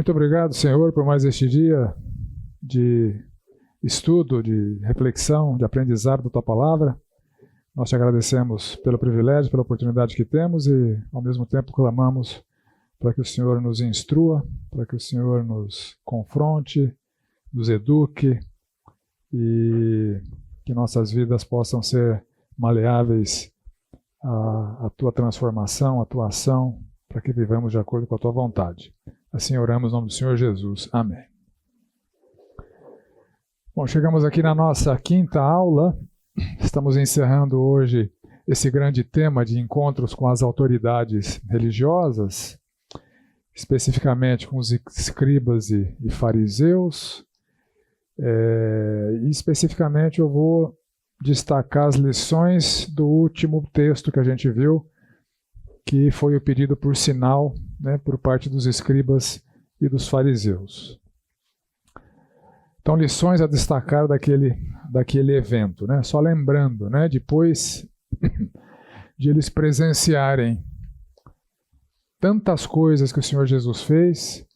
Muito obrigado, Senhor, por mais este dia de estudo, de reflexão, de aprendizado da Tua Palavra. Nós te agradecemos pelo privilégio, pela oportunidade que temos e, ao mesmo tempo, clamamos para que o Senhor nos instrua, para que o Senhor nos confronte, nos eduque e que nossas vidas possam ser maleáveis à Tua transformação, à Tua ação, para que vivamos de acordo com a Tua vontade. Assim oramos em nome do Senhor Jesus. Amém. Bom, chegamos aqui na nossa quinta aula. Estamos encerrando hoje esse grande tema de encontros com as autoridades religiosas, especificamente com os escribas e fariseus. E especificamente eu vou destacar as lições do último texto que a gente viu, que foi o pedido por sinal, né, por parte dos escribas e dos fariseus. Então, lições a destacar daquele evento, né? Só lembrando, né, depois de eles presenciarem tantas coisas que o Senhor Jesus fez,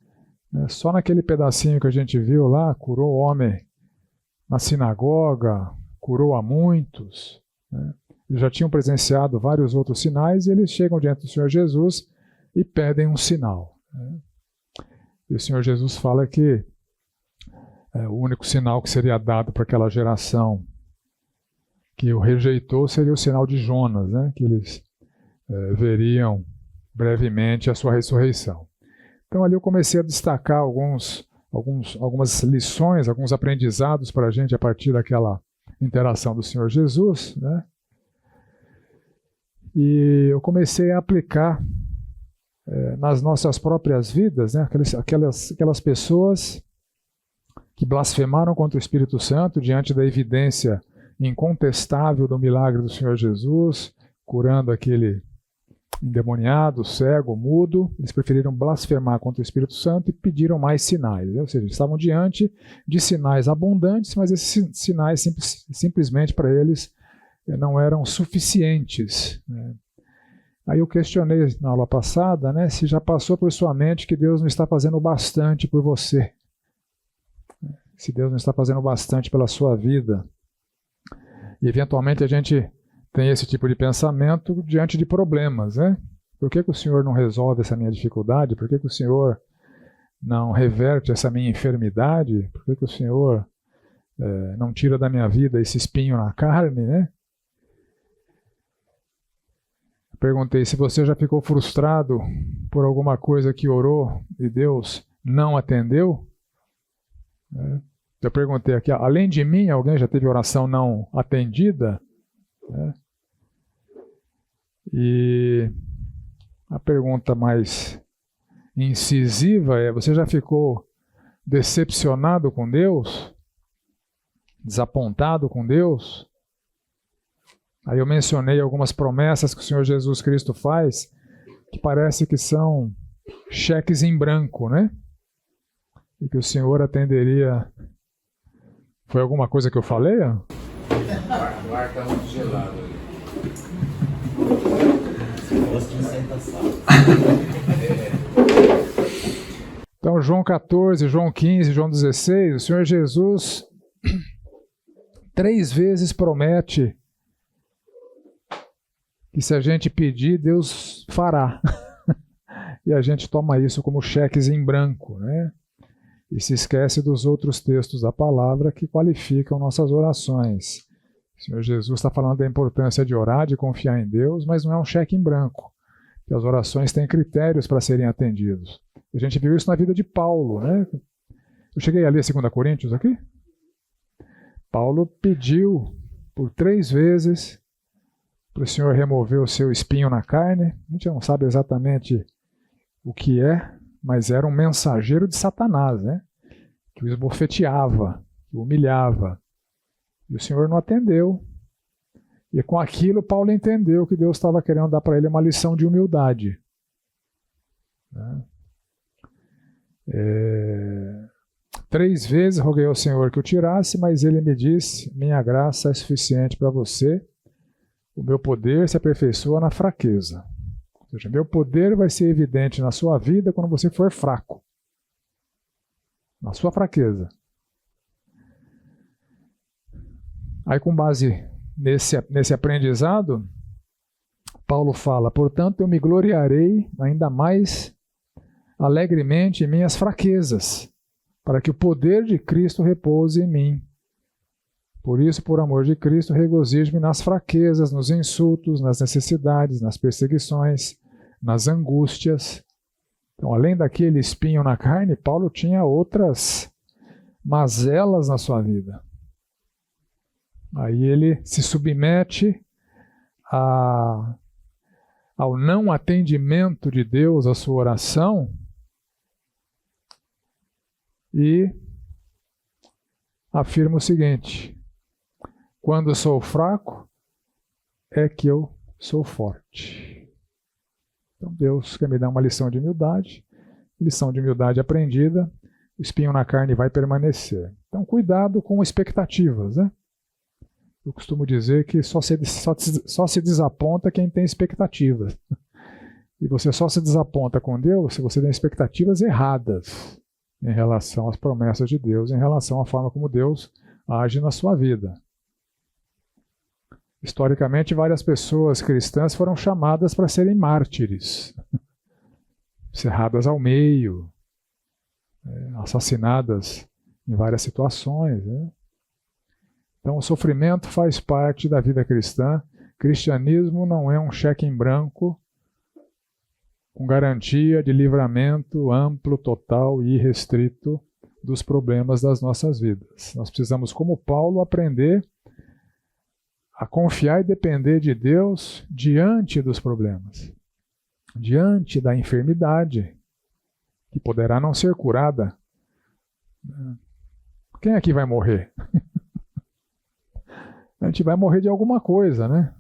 né, só naquele pedacinho que a gente viu lá, curou o homem na sinagoga, curou a muitos, né? Eles já tinham presenciado vários outros sinais e eles chegam diante do Senhor Jesus e pedem um sinal, né? E o Senhor Jesus fala que o único sinal que seria dado para aquela geração que o rejeitou seria o sinal de Jonas, né? Que eles veriam brevemente a sua ressurreição. Então ali eu comecei a destacar algumas lições, alguns aprendizados para a gente a partir daquela interação do Senhor Jesus, né? E eu comecei a aplicar nas nossas próprias vidas, né? Aquelas pessoas que blasfemaram contra o Espírito Santo diante da evidência incontestável do milagre do Senhor Jesus, curando aquele endemoniado, cego, mudo. Eles preferiram blasfemar contra o Espírito Santo e pediram mais sinais, né? Ou seja, estavam diante de sinais abundantes, mas esses sinais simplesmente para eles não eram suficientes, né? Aí eu questionei na aula passada, né, se já passou por sua mente que Deus não está fazendo bastante por você, se Deus não está fazendo bastante pela sua vida. E eventualmente a gente tem esse tipo de pensamento diante de problemas, né? Por que o Senhor não resolve essa minha dificuldade? Por que o Senhor não reverte essa minha enfermidade? Por que o Senhor não tira da minha vida esse espinho na carne, né? Perguntei se você já ficou frustrado por alguma coisa que orou e Deus não atendeu. Eu perguntei aqui, além de mim, alguém já teve oração não atendida? E a pergunta mais incisiva é, você já ficou decepcionado com Deus? Desapontado com Deus? Aí eu mencionei algumas promessas que o Senhor Jesus Cristo faz, que parece que são cheques em branco, né? E que o Senhor atenderia. Foi alguma coisa que eu falei? O ar está muito gelado ali. Se fosse, senta a sala. Então, João 14, João 15, João 16, o Senhor Jesus 3 vezes promete que se a gente pedir, Deus fará. E a gente toma isso como cheques em branco, né? E se esquece dos outros textos da palavra que qualificam nossas orações. O Senhor Jesus está falando da importância de orar, de confiar em Deus, mas não é um cheque em branco. Porque as orações têm critérios para serem atendidos. A gente viu isso na vida de Paulo, né? Eu cheguei a ler 2 Coríntios aqui. Paulo pediu por 3 vezes para o Senhor remover o seu espinho na carne. A gente não sabe exatamente o que é, mas era um mensageiro de Satanás, né? Que o esbofeteava, que o humilhava. E o Senhor não atendeu. E com aquilo, Paulo entendeu que Deus estava querendo dar para ele uma lição de humildade, né? 3 vezes roguei ao Senhor que o tirasse, mas ele me disse, minha graça é suficiente para você. O meu poder se aperfeiçoa na fraqueza. Ou seja, meu poder vai ser evidente na sua vida quando você for fraco. na sua fraqueza. Aí, com base nesse aprendizado, Paulo fala: portanto, eu me gloriarei ainda mais alegremente em minhas fraquezas, para que o poder de Cristo repouse em mim. Por isso, por amor de Cristo, regozijo-me nas fraquezas, nos insultos, nas necessidades, nas perseguições, nas angústias. Então, além daquele espinho na carne, Paulo tinha outras mazelas na sua vida. Aí ele se submete ao não atendimento de Deus à sua oração e afirma o seguinte: quando eu sou fraco, é que eu sou forte. Então Deus quer me dar uma lição de humildade aprendida, o espinho na carne vai permanecer. Então cuidado com expectativas, né? Eu costumo dizer que só se desaponta quem tem expectativas. E você só se desaponta com Deus se você tem expectativas erradas em relação às promessas de Deus, em relação à forma como Deus age na sua vida. Historicamente, várias pessoas cristãs foram chamadas para serem mártires, cerradas ao meio, assassinadas em várias situações, né? Então, o sofrimento faz parte da vida cristã. Cristianismo não é um cheque em branco com garantia de livramento amplo, total e irrestrito dos problemas das nossas vidas. Nós precisamos, como Paulo, aprender a confiar e depender de Deus diante dos problemas, diante da enfermidade, que poderá não ser curada. Quem aqui vai morrer? A gente vai morrer de alguma coisa, né?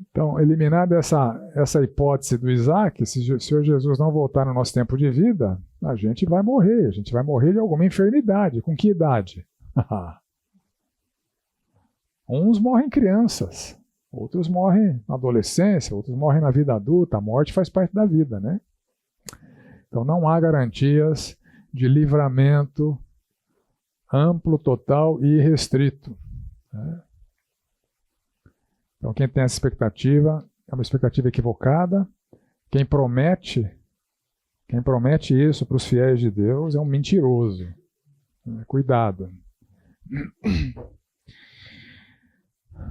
Então, eliminada essa hipótese do Isaac, se o Senhor Jesus não voltar no nosso tempo de vida, a gente vai morrer de alguma enfermidade. Com que idade? Uns morrem crianças, outros morrem na adolescência, outros morrem na vida adulta. A morte faz parte da vida, né? Então não há garantias de livramento amplo, total e irrestrito, né? Então quem tem essa expectativa é uma expectativa equivocada. Quem promete isso para os fiéis de Deus é um mentiroso. Cuidado.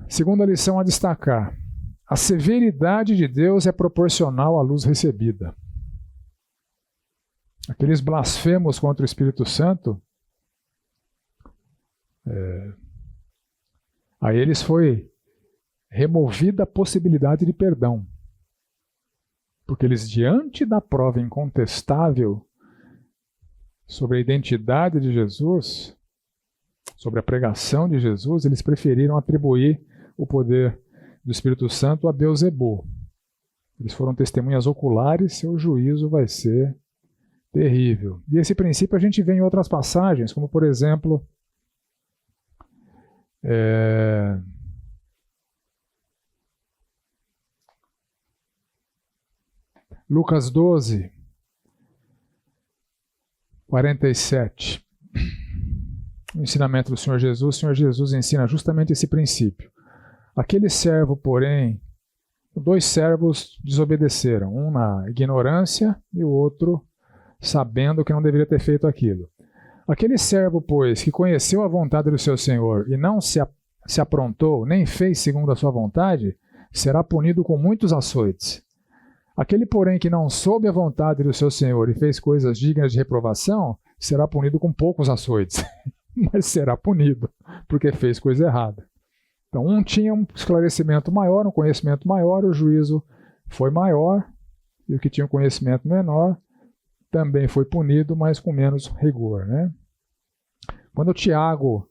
Segunda lição a destacar: a severidade de Deus é proporcional à luz recebida. Aqueles blasfemos contra o Espírito Santo, a eles foi removida a possibilidade de perdão. Porque eles, diante da prova incontestável sobre a identidade de Jesus, sobre a pregação de Jesus, eles preferiram atribuir o poder do Espírito Santo a Beelzebul. Eles foram testemunhas oculares, seu juízo vai ser terrível. E esse princípio a gente vê em outras passagens, como por exemplo, Lucas 12, 47. O ensinamento do Senhor Jesus. O Senhor Jesus ensina justamente esse princípio. Aquele servo, porém, 2 servos desobedeceram, um na ignorância e o outro sabendo que não deveria ter feito aquilo. Aquele servo, pois, que conheceu a vontade do seu Senhor e não se aprontou, nem fez segundo a sua vontade, será punido com muitos açoites. Aquele, porém, que não soube a vontade do seu Senhor e fez coisas dignas de reprovação, será punido com poucos açoites. Mas será punido, porque fez coisa errada. Então, um tinha um esclarecimento maior, um conhecimento maior, o juízo foi maior, e o que tinha um conhecimento menor também foi punido, mas com menos rigor, né? Quando o Tiago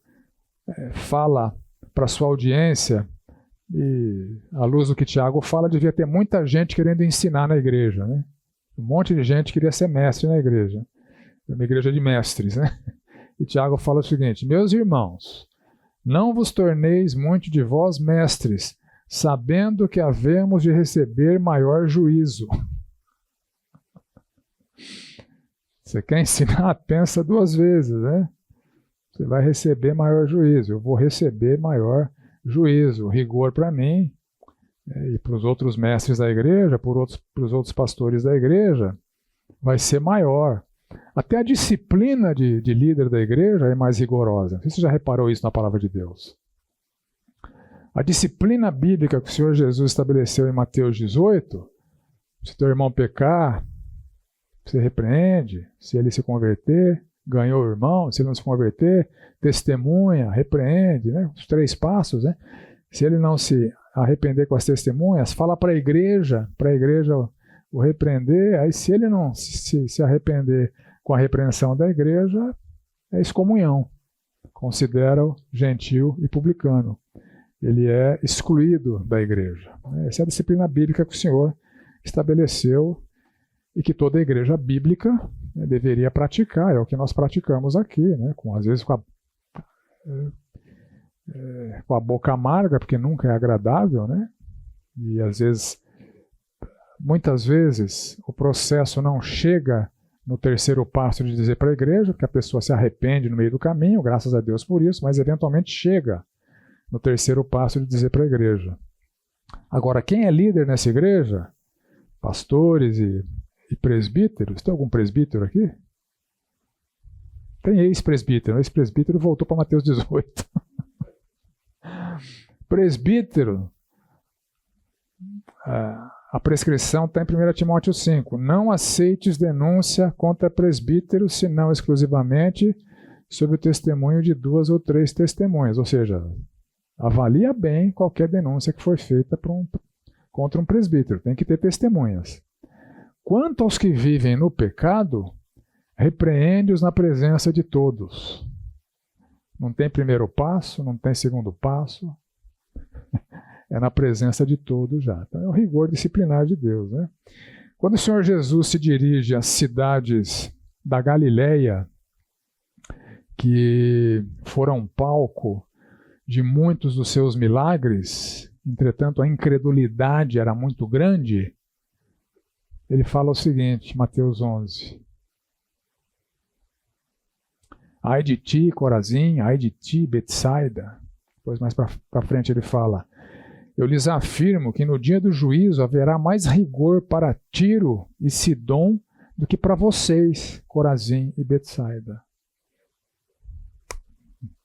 fala para sua audiência, e à luz do que Tiago fala, devia ter muita gente querendo ensinar na igreja, né? Um monte de gente queria ser mestre na igreja, uma igreja de mestres, né? E Tiago fala o seguinte: meus irmãos, não vos torneis muito de vós mestres, sabendo que havemos de receber maior juízo. Você quer ensinar? Pensa duas vezes, né? Você vai receber maior juízo. Eu vou receber maior juízo, rigor para mim e para os outros mestres da igreja, para os outros pastores da igreja, vai ser maior. Até a disciplina de líder da igreja é mais rigorosa. Você já reparou isso na palavra de Deus? A disciplina bíblica que o Senhor Jesus estabeleceu em Mateus 18, se teu irmão pecar, você repreende, se ele se converter, ganhou o irmão, se ele não se converter, testemunha, repreende, né? Os 3 passos, né? Se ele não se arrepender com as testemunhas, fala para a igreja o repreender, aí se ele não se arrepender com a repreensão da igreja, é excomunhão, considera-o gentil e publicano. Ele é excluído da igreja. Essa é a disciplina bíblica que o Senhor estabeleceu e que toda igreja bíblica, né, deveria praticar. É o que nós praticamos aqui, né, às vezes com a boca amarga, porque nunca é agradável, né? E às vezes, muitas vezes, o processo não chega no 3º passo de dizer para a igreja, que a pessoa se arrepende no meio do caminho, graças a Deus por isso, mas eventualmente chega no 3º passo de dizer para a igreja. Agora, quem é líder nessa igreja, pastores e presbíteros, tem algum presbítero aqui? Tem ex-presbítero, ex-presbítero voltou para Mateus 18. Presbítero, a prescrição está em 1 Timóteo 5. Não aceites denúncia contra presbítero, senão exclusivamente sob o testemunho de 2 ou 3 testemunhas. Ou seja, avalia bem qualquer denúncia que for feita contra um presbítero. Tem que ter testemunhas. Quanto aos que vivem no pecado, repreende-os na presença de todos. Não tem 1º passo, não tem 2º passo. É na presença de todos já. Então é o rigor disciplinar de Deus, né? Quando o Senhor Jesus se dirige às cidades da Galileia, que foram palco de muitos dos seus milagres, entretanto a incredulidade era muito grande, ele fala o seguinte, Mateus 11. Ai de ti, Corazim, ai de ti, Betsaida. Depois mais para frente ele fala, eu lhes afirmo que no dia do juízo haverá mais rigor para Tiro e Sidom do que para vocês, Corazim e Betsaida.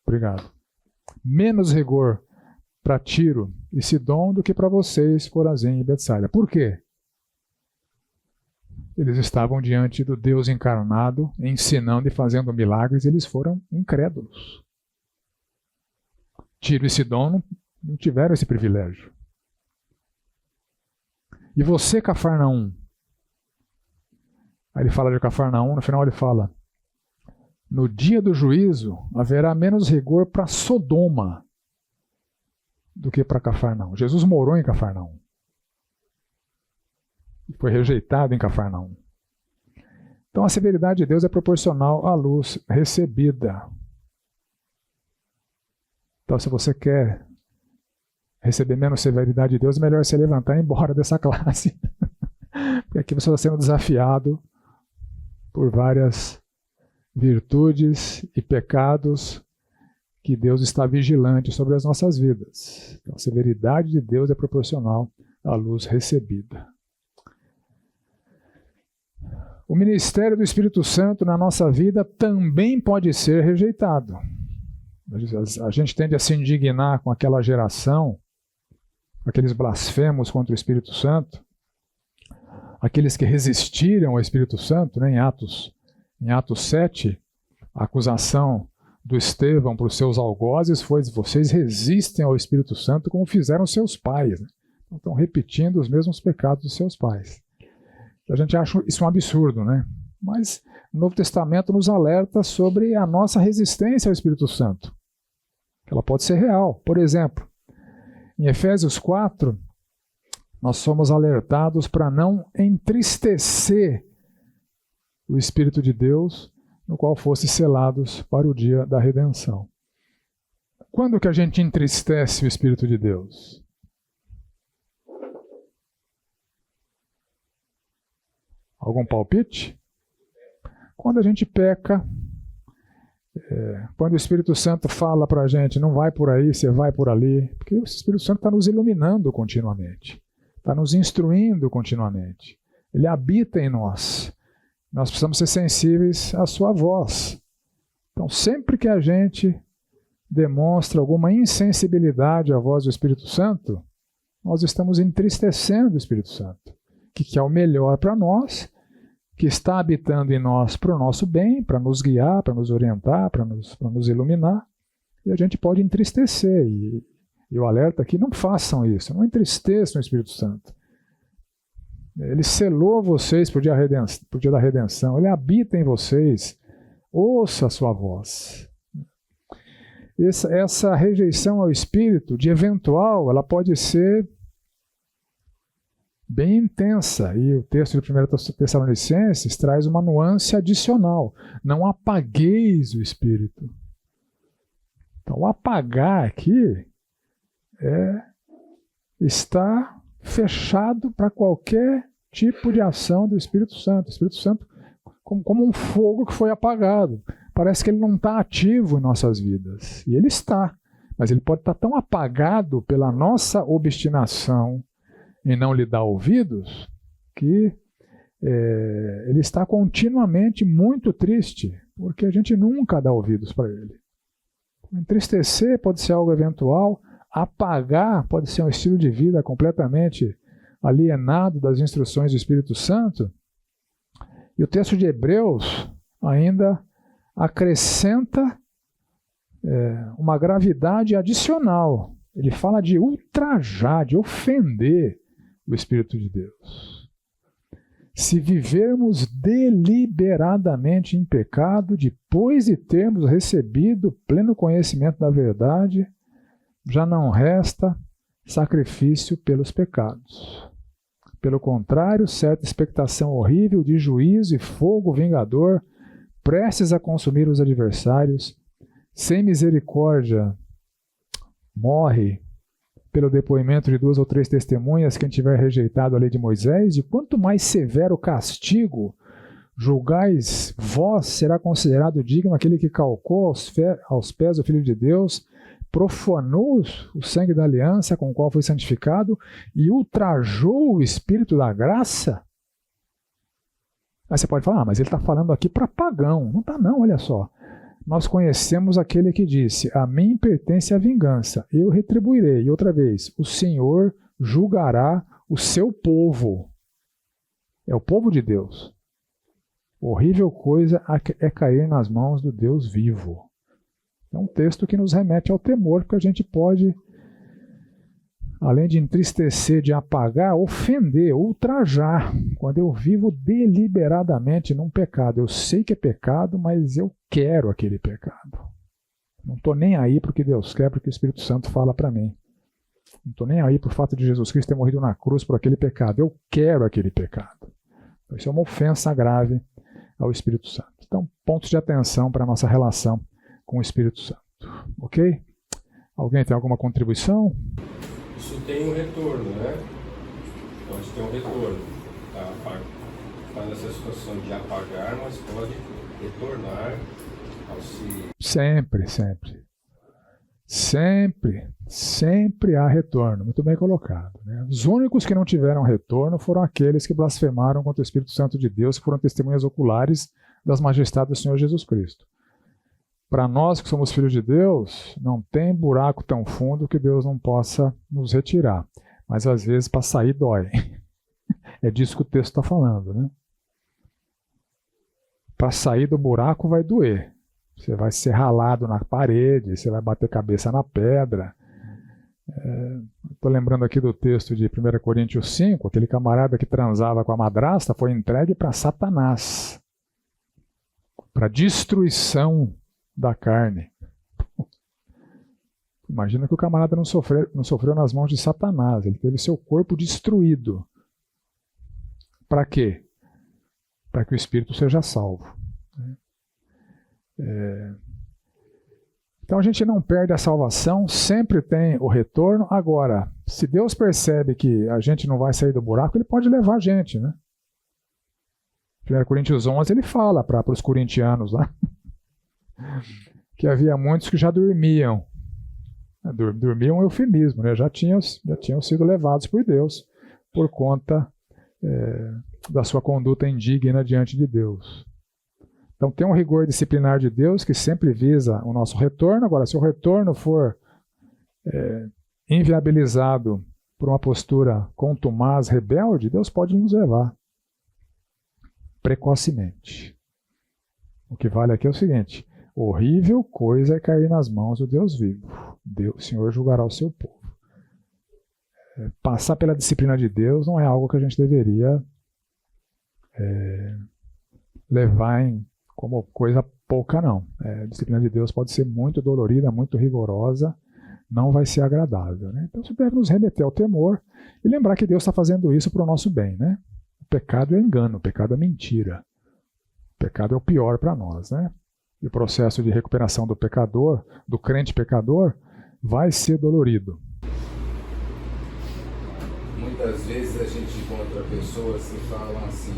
Obrigado. Menos rigor para Tiro e Sidom do que para vocês, Corazim e Betsaida. Por quê? Eles estavam diante do Deus encarnado, ensinando e fazendo milagres, e eles foram incrédulos. Tiro e Sidom não tiveram esse privilégio. E você, Cafarnaum? Aí ele fala de Cafarnaum, no final ele fala, no dia do juízo haverá menos rigor para Sodoma do que para Cafarnaum. Jesus morou em Cafarnaum. Foi rejeitado em Cafarnaum. Então a severidade de Deus é proporcional à luz recebida. Então se você quer receber menos severidade de Deus, é melhor se levantar e ir embora dessa classe. Porque aqui você está sendo desafiado por várias virtudes e pecados que Deus está vigilante sobre as nossas vidas. Então a severidade de Deus é proporcional à luz recebida. O ministério do Espírito Santo na nossa vida também pode ser rejeitado. A gente tende a se indignar com aquela geração, aqueles blasfemos contra o Espírito Santo, aqueles que resistiram ao Espírito Santo, né? Em Atos 7, a acusação do Estevão para os seus algozes foi: vocês resistem ao Espírito Santo como fizeram seus pais. Né? Então, estão repetindo os mesmos pecados dos seus pais. A gente acha isso um absurdo, né? Mas o Novo Testamento nos alerta sobre a nossa resistência ao Espírito Santo. Ela pode ser real. Por exemplo, em Efésios 4, nós somos alertados para não entristecer o Espírito de Deus, no qual fosse selados para o dia da redenção. Quando que a gente entristece o Espírito de Deus? Algum palpite? Quando a gente peca, quando o Espírito Santo fala para a gente, não vai por aí, você vai por ali, porque o Espírito Santo está nos iluminando continuamente, está nos instruindo continuamente. Ele habita em nós. Nós precisamos ser sensíveis à sua voz. Então, sempre que a gente demonstra alguma insensibilidade à voz do Espírito Santo, nós estamos entristecendo o Espírito Santo, que é o melhor para nós, que está habitando em nós para o nosso bem, para nos guiar, para nos orientar, para nos iluminar, e a gente pode entristecer. E o alerta aqui, não façam isso, não entristeçam o Espírito Santo. Ele selou vocês para o dia da redenção, ele habita em vocês, ouça a sua voz. Essa rejeição ao Espírito, de eventual, ela pode ser bem intensa, e o texto de 1 Tessalonicenses traz uma nuance adicional. Não apagueis o Espírito. Então, o apagar aqui está fechado para qualquer tipo de ação do Espírito Santo. O Espírito Santo, como um fogo que foi apagado. Parece que ele não está ativo em nossas vidas. E ele está, mas ele pode estar tão apagado pela nossa obstinação em não lhe dar ouvidos, que ele está continuamente muito triste, porque a gente nunca dá ouvidos para ele. Entristecer pode ser algo eventual, apagar pode ser um estilo de vida completamente alienado das instruções do Espírito Santo. E o texto de Hebreus ainda acrescenta uma gravidade adicional. Ele fala de ultrajar, de ofender o Espírito de Deus. Se vivermos deliberadamente em pecado, depois de termos recebido pleno conhecimento da verdade, já não resta sacrifício pelos pecados. Pelo contrário, certa expectação horrível de juízo e fogo vingador, prestes a consumir os adversários, sem misericórdia, morre pelo depoimento de 2 ou 3 testemunhas quem tiver rejeitado a lei de Moisés, e quanto mais severo o castigo julgais vós, será considerado digno aquele que calcou aos pés do Filho de Deus, profanou o sangue da aliança com o qual foi santificado e ultrajou o Espírito da graça. Aí você pode falar, mas ele está falando aqui para pagão. Não está não, olha só. Nós conhecemos aquele que disse, a mim pertence a vingança, eu retribuirei. E outra vez, o Senhor julgará o seu povo. É o povo de Deus. Horrível coisa é cair nas mãos do Deus vivo. É um texto que nos remete ao temor, porque a gente pode, além de entristecer, de apagar, ofender, ultrajar. Quando eu vivo deliberadamente num pecado, eu sei que é pecado, mas eu quero aquele pecado. Não estou nem aí para o que Deus quer, porque o Espírito Santo fala para mim. Não estou nem aí para o fato de Jesus Cristo ter morrido na cruz por aquele pecado. Eu quero aquele pecado. Isso é uma ofensa grave ao Espírito Santo. Então, pontos de atenção para a nossa relação com o Espírito Santo. Ok? Alguém tem alguma contribuição? Isso tem um retorno, né? Pode ter um retorno. Faz essa situação de apagar, mas pode retornar ao se... Sempre há retorno. Muito bem colocado, né? Os únicos que não tiveram retorno foram aqueles que blasfemaram contra o Espírito Santo de Deus, que foram testemunhas oculares das majestades do Senhor Jesus Cristo. Para nós que somos filhos de Deus, não tem buraco tão fundo que Deus não possa nos retirar. Mas às vezes para sair dói. É disso que o texto está falando, né? Para sair do buraco vai doer. Você vai ser ralado na parede, você vai bater cabeça na pedra. Estou lembrando aqui do texto de 1 Coríntios 5, aquele camarada que transava com a madrasta foi entregue para Satanás, para destruição da carne. Imagina que o camarada não sofreu nas mãos de Satanás, ele teve seu corpo destruído. Para quê? Para que o espírito seja salvo. Então a gente não perde a salvação, sempre tem o retorno. Agora, se Deus percebe que a gente não vai sair do buraco, ele pode levar a gente, né? 1 Coríntios 11 ele fala para os corintianos lá que havia muitos que já dormiam. Dormiam é um eufemismo, né? Já tinham sido levados por Deus por conta da sua conduta indigna diante de Deus. Então tem um rigor disciplinar de Deus que sempre visa o nosso retorno. Agora, se o retorno for inviabilizado por uma postura contumaz, rebelde, Deus pode nos levar precocemente. O que vale aqui é o seguinte: horrível coisa é cair nas mãos do Deus vivo. O Senhor julgará o seu povo. Passar pela disciplina de Deus não é algo que a gente deveria levar como coisa pouca, não. A disciplina de Deus pode ser muito dolorida, muito rigorosa, não vai ser agradável, né? Então, você deve nos remeter ao temor e lembrar que Deus está fazendo isso para o nosso bem, né? O pecado é engano, o pecado é mentira. O pecado é o pior para nós, né? E o processo de recuperação do pecador, do crente pecador, vai ser dolorido. Muitas vezes a gente encontra pessoas que falam assim: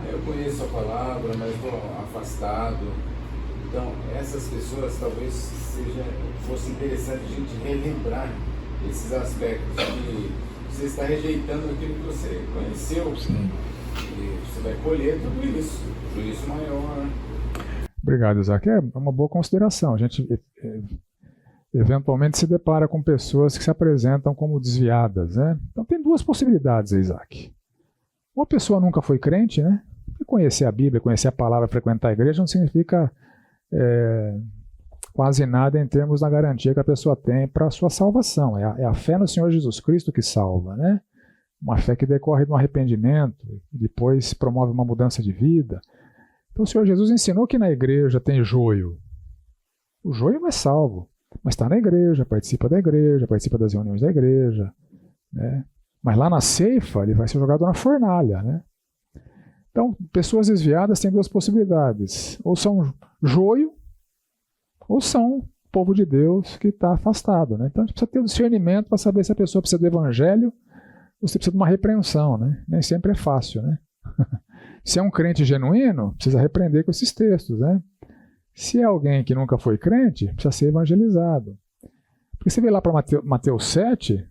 eu conheço a palavra, mas estou afastado. Então, essas pessoas talvez fosse interessante a gente relembrar esses aspectos que você está rejeitando aquilo que você conheceu. Sim. E você vai colher tudo isso maior. Obrigado, Isaac. É uma boa consideração. A gente eventualmente se depara com pessoas que se apresentam como desviadas, né? Então tem duas possibilidades, Isaac. Uma pessoa nunca foi crente, né? E conhecer a Bíblia, conhecer a palavra, frequentar a igreja não significa quase nada em termos da garantia que a pessoa tem para a sua salvação. É a fé no Senhor Jesus Cristo que salva, né? Uma fé que decorre de um arrependimento, depois promove uma mudança de vida. Então o Senhor Jesus ensinou que na igreja tem joio. O joio não é salvo, mas está na igreja, participa das reuniões da igreja, né? Mas lá na ceifa ele vai ser jogado na fornalha, né? Então, pessoas desviadas têm duas possibilidades: ou são joio, ou são povo de Deus que está afastado, né? Então a gente precisa ter um discernimento para saber se a pessoa precisa do evangelho ou se precisa de uma repreensão, né? Nem sempre é fácil, né? Se é um crente genuíno, precisa repreender com esses textos, né? Se é alguém que nunca foi crente, precisa ser evangelizado. Porque você vê lá para Mateus 7,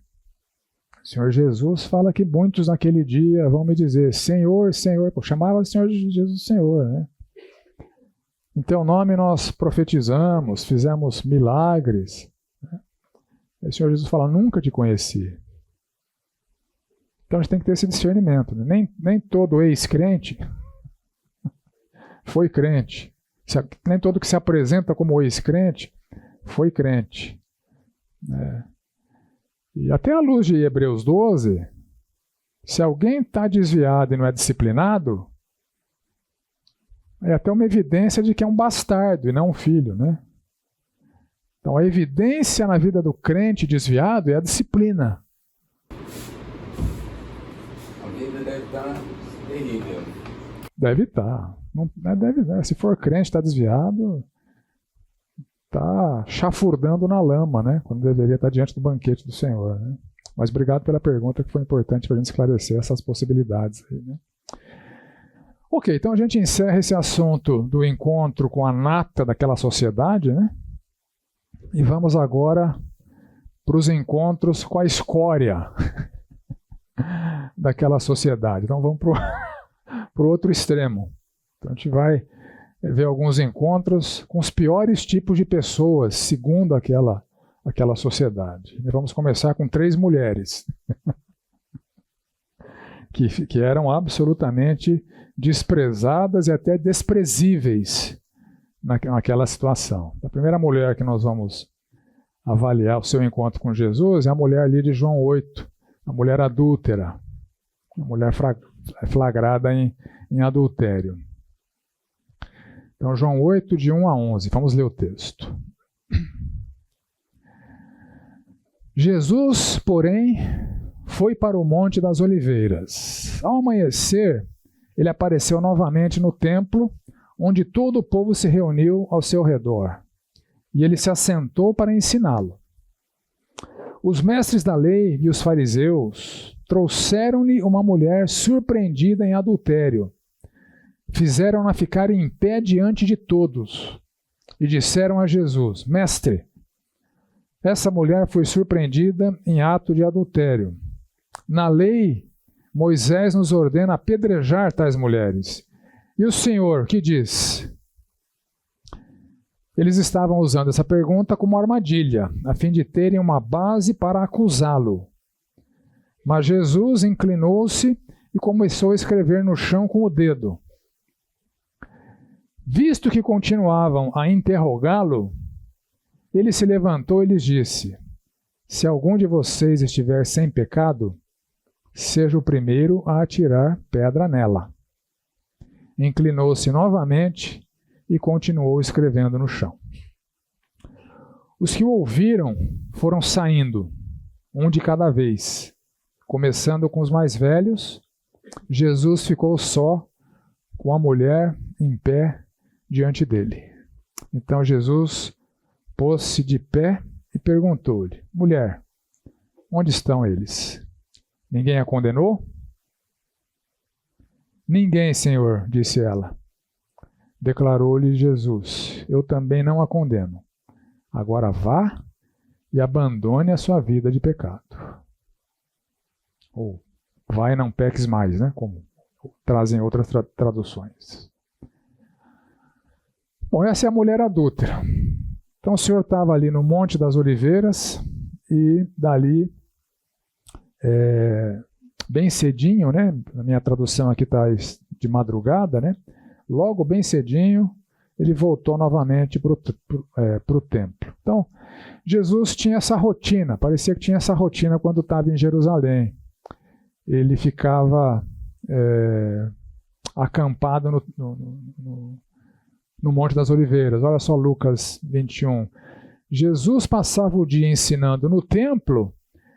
o Senhor Jesus fala que muitos naquele dia vão me dizer: Senhor, Senhor. Pô, chamava o Senhor Jesus Senhor, né? Em teu nome nós profetizamos, fizemos milagres. Né? Aí o Senhor Jesus fala: nunca te conheci. Então a gente tem que ter esse discernimento, né? Nem todo ex-crente foi crente. Nem todo que se apresenta como ex-crente foi crente. E até à luz de Hebreus 12, se alguém está desviado e não é disciplinado, é até uma evidência de que é um bastardo e não um filho, né? Então a evidência na vida do crente desviado é a disciplina. A vida deve estar terrível. Deve estar. Se for crente, está desviado, está chafurdando na lama, né? Quando deveria estar diante do banquete do Senhor, né? Mas obrigado pela pergunta, que foi importante para a gente esclarecer essas possibilidades aí, né? Ok, então a gente encerra esse assunto do encontro com a nata daquela sociedade, né? E vamos agora para os encontros com a escória daquela sociedade. Então vamos para o outro extremo. Então a gente vai ver alguns encontros com os piores tipos de pessoas, segundo aquela sociedade. E vamos começar com 3 mulheres que eram absolutamente desprezadas e até desprezíveis naquela situação. A primeira mulher que nós vamos avaliar o seu encontro com Jesus é a mulher ali de João 8, a mulher adúltera, a mulher flagrada em adultério. Então, João 8, de 1 a 11. Vamos ler o texto. Jesus, porém, foi para o Monte das Oliveiras. Ao amanhecer, ele apareceu novamente no templo, onde todo o povo se reuniu ao seu redor. E ele se assentou para ensiná-lo. Os mestres da lei e os fariseus trouxeram-lhe uma mulher surpreendida em adultério. fizeram-na ficar em pé diante de todos e disseram a Jesus: Mestre, essa mulher foi surpreendida em ato de adultério. Na lei, Moisés nos ordena apedrejar tais mulheres. E o Senhor, que diz? Eles estavam usando essa pergunta como armadilha, a fim de terem uma base para acusá-lo. Mas Jesus inclinou-se e começou a escrever no chão com o dedo. Visto que continuavam a interrogá-lo, ele se levantou e lhes disse: Se algum de vocês estiver sem pecado, seja o primeiro a atirar pedra nela. Inclinou-se novamente e continuou escrevendo no chão. Os que o ouviram foram saindo, um de cada vez. Começando com os mais velhos, Jesus ficou só com a mulher em pé diante dele. Então Jesus pôs-se de pé e perguntou-lhe: Mulher, onde estão eles? Ninguém a condenou? Ninguém, Senhor, disse ela. Declarou-lhe Jesus: Eu também não a condeno. Agora vá e abandone a sua vida de pecado. Ou vai e não peques mais, né? Como trazem outras traduções. Bom, essa é a mulher adúltera. Então o Senhor estava ali no Monte das Oliveiras e dali, bem cedinho, né? Na minha tradução aqui está de madrugada, né? Logo bem cedinho, ele voltou novamente para o templo. Então, Jesus tinha essa rotina, parecia que tinha essa rotina quando estava em Jerusalém. Ele ficava acampado no Monte das Oliveiras. Olha só Lucas 21. Jesus passava o dia ensinando no templo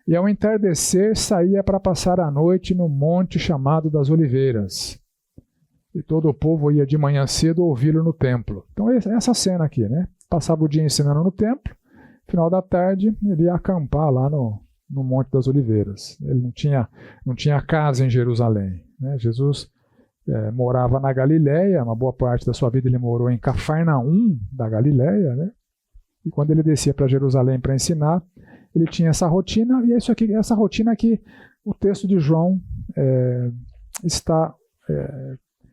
e ao entardecer saía para passar a noite no monte chamado das Oliveiras. E todo o povo ia de manhã cedo ouvi-lo no templo. Então essa cena aqui, né? Passava o dia ensinando no templo, final da tarde ele ia acampar lá no Monte das Oliveiras. Ele não tinha casa em Jerusalém, né? Jesus morava na Galileia, uma boa parte da sua vida ele morou em Cafarnaum da Galileia, né? E quando ele descia para Jerusalém para ensinar, ele tinha essa rotina, e é isso aqui, essa rotina que o texto de João está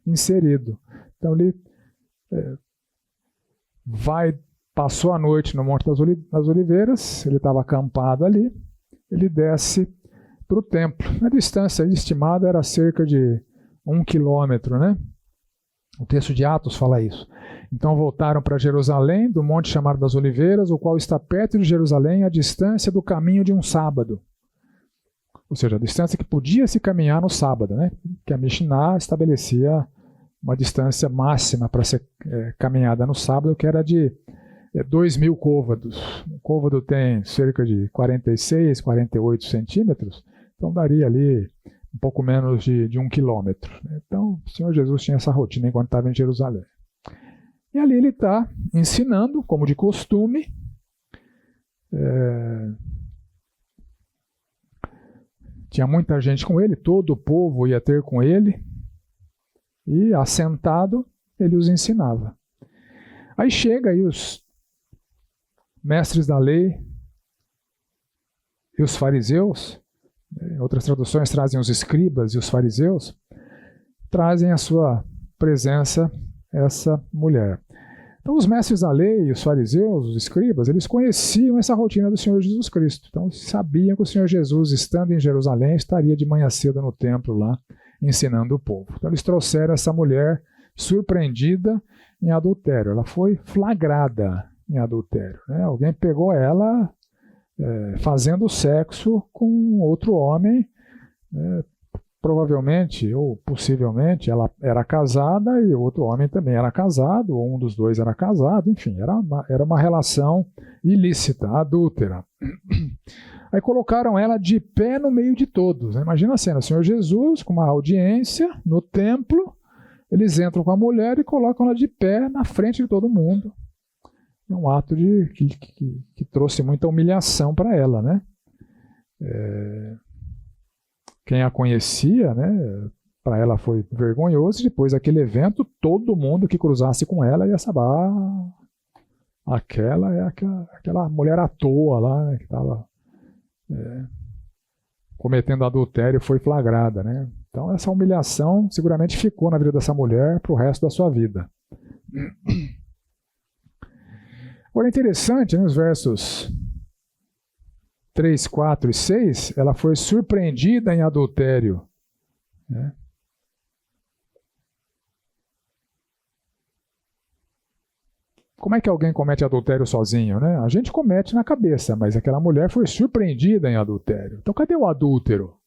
inserido. Então ele passou a noite no Monte das Oliveiras, ele estava acampado ali, ele desce para o templo. A distância estimada era cerca de 1 quilômetro, né? O texto de Atos fala isso. Então voltaram para Jerusalém, do monte chamado das Oliveiras, o qual está perto de Jerusalém, a distância do caminho de um sábado. Ou seja, a distância que podia se caminhar no sábado, né? Que a Mishnah estabelecia uma distância máxima para ser caminhada no sábado, que era de 2.000 côvados. Um côvado tem cerca de 46, 48 centímetros, então daria ali um pouco menos de 1 quilômetro. Então, o Senhor Jesus tinha essa rotina enquanto estava em Jerusalém. E ali ele está ensinando, como de costume. Tinha muita gente com ele, todo o povo ia ter com ele. E, assentado, ele os ensinava. Aí chega aí os mestres da lei e os fariseus. Outras traduções trazem os escribas e os fariseus, trazem à sua presença essa mulher. Então os mestres da lei, os fariseus, os escribas, eles conheciam essa rotina do Senhor Jesus Cristo. Então sabiam que o Senhor Jesus, estando em Jerusalém, estaria de manhã cedo no templo lá, ensinando o povo. Então eles trouxeram essa mulher surpreendida em adultério. Ela foi flagrada em adultério, né? Alguém pegou ela fazendo sexo com outro homem, provavelmente ou possivelmente ela era casada e o outro homem também era casado, ou um dos dois era casado, enfim, era uma relação ilícita, adúltera. Aí colocaram ela de pé no meio de todos, né? Imagina a cena, o Senhor Jesus com uma audiência no templo, eles entram com a mulher e colocam ela de pé na frente de todo mundo. É um ato que trouxe muita humilhação para ela, né? Quem a conhecia, né, Para ela foi vergonhoso, e depois daquele evento, todo mundo que cruzasse com ela ia saber, aquela é aquela mulher à toa lá, né, que estava cometendo adultério, foi flagrada, né? Então essa humilhação seguramente ficou na vida dessa mulher para o resto da sua vida. Agora é interessante, nos versos 3, 4 e 6, ela foi surpreendida em adultério, né? Como é que alguém comete adultério sozinho, né? A gente comete na cabeça, mas aquela mulher foi surpreendida em adultério. Então cadê o adúltero?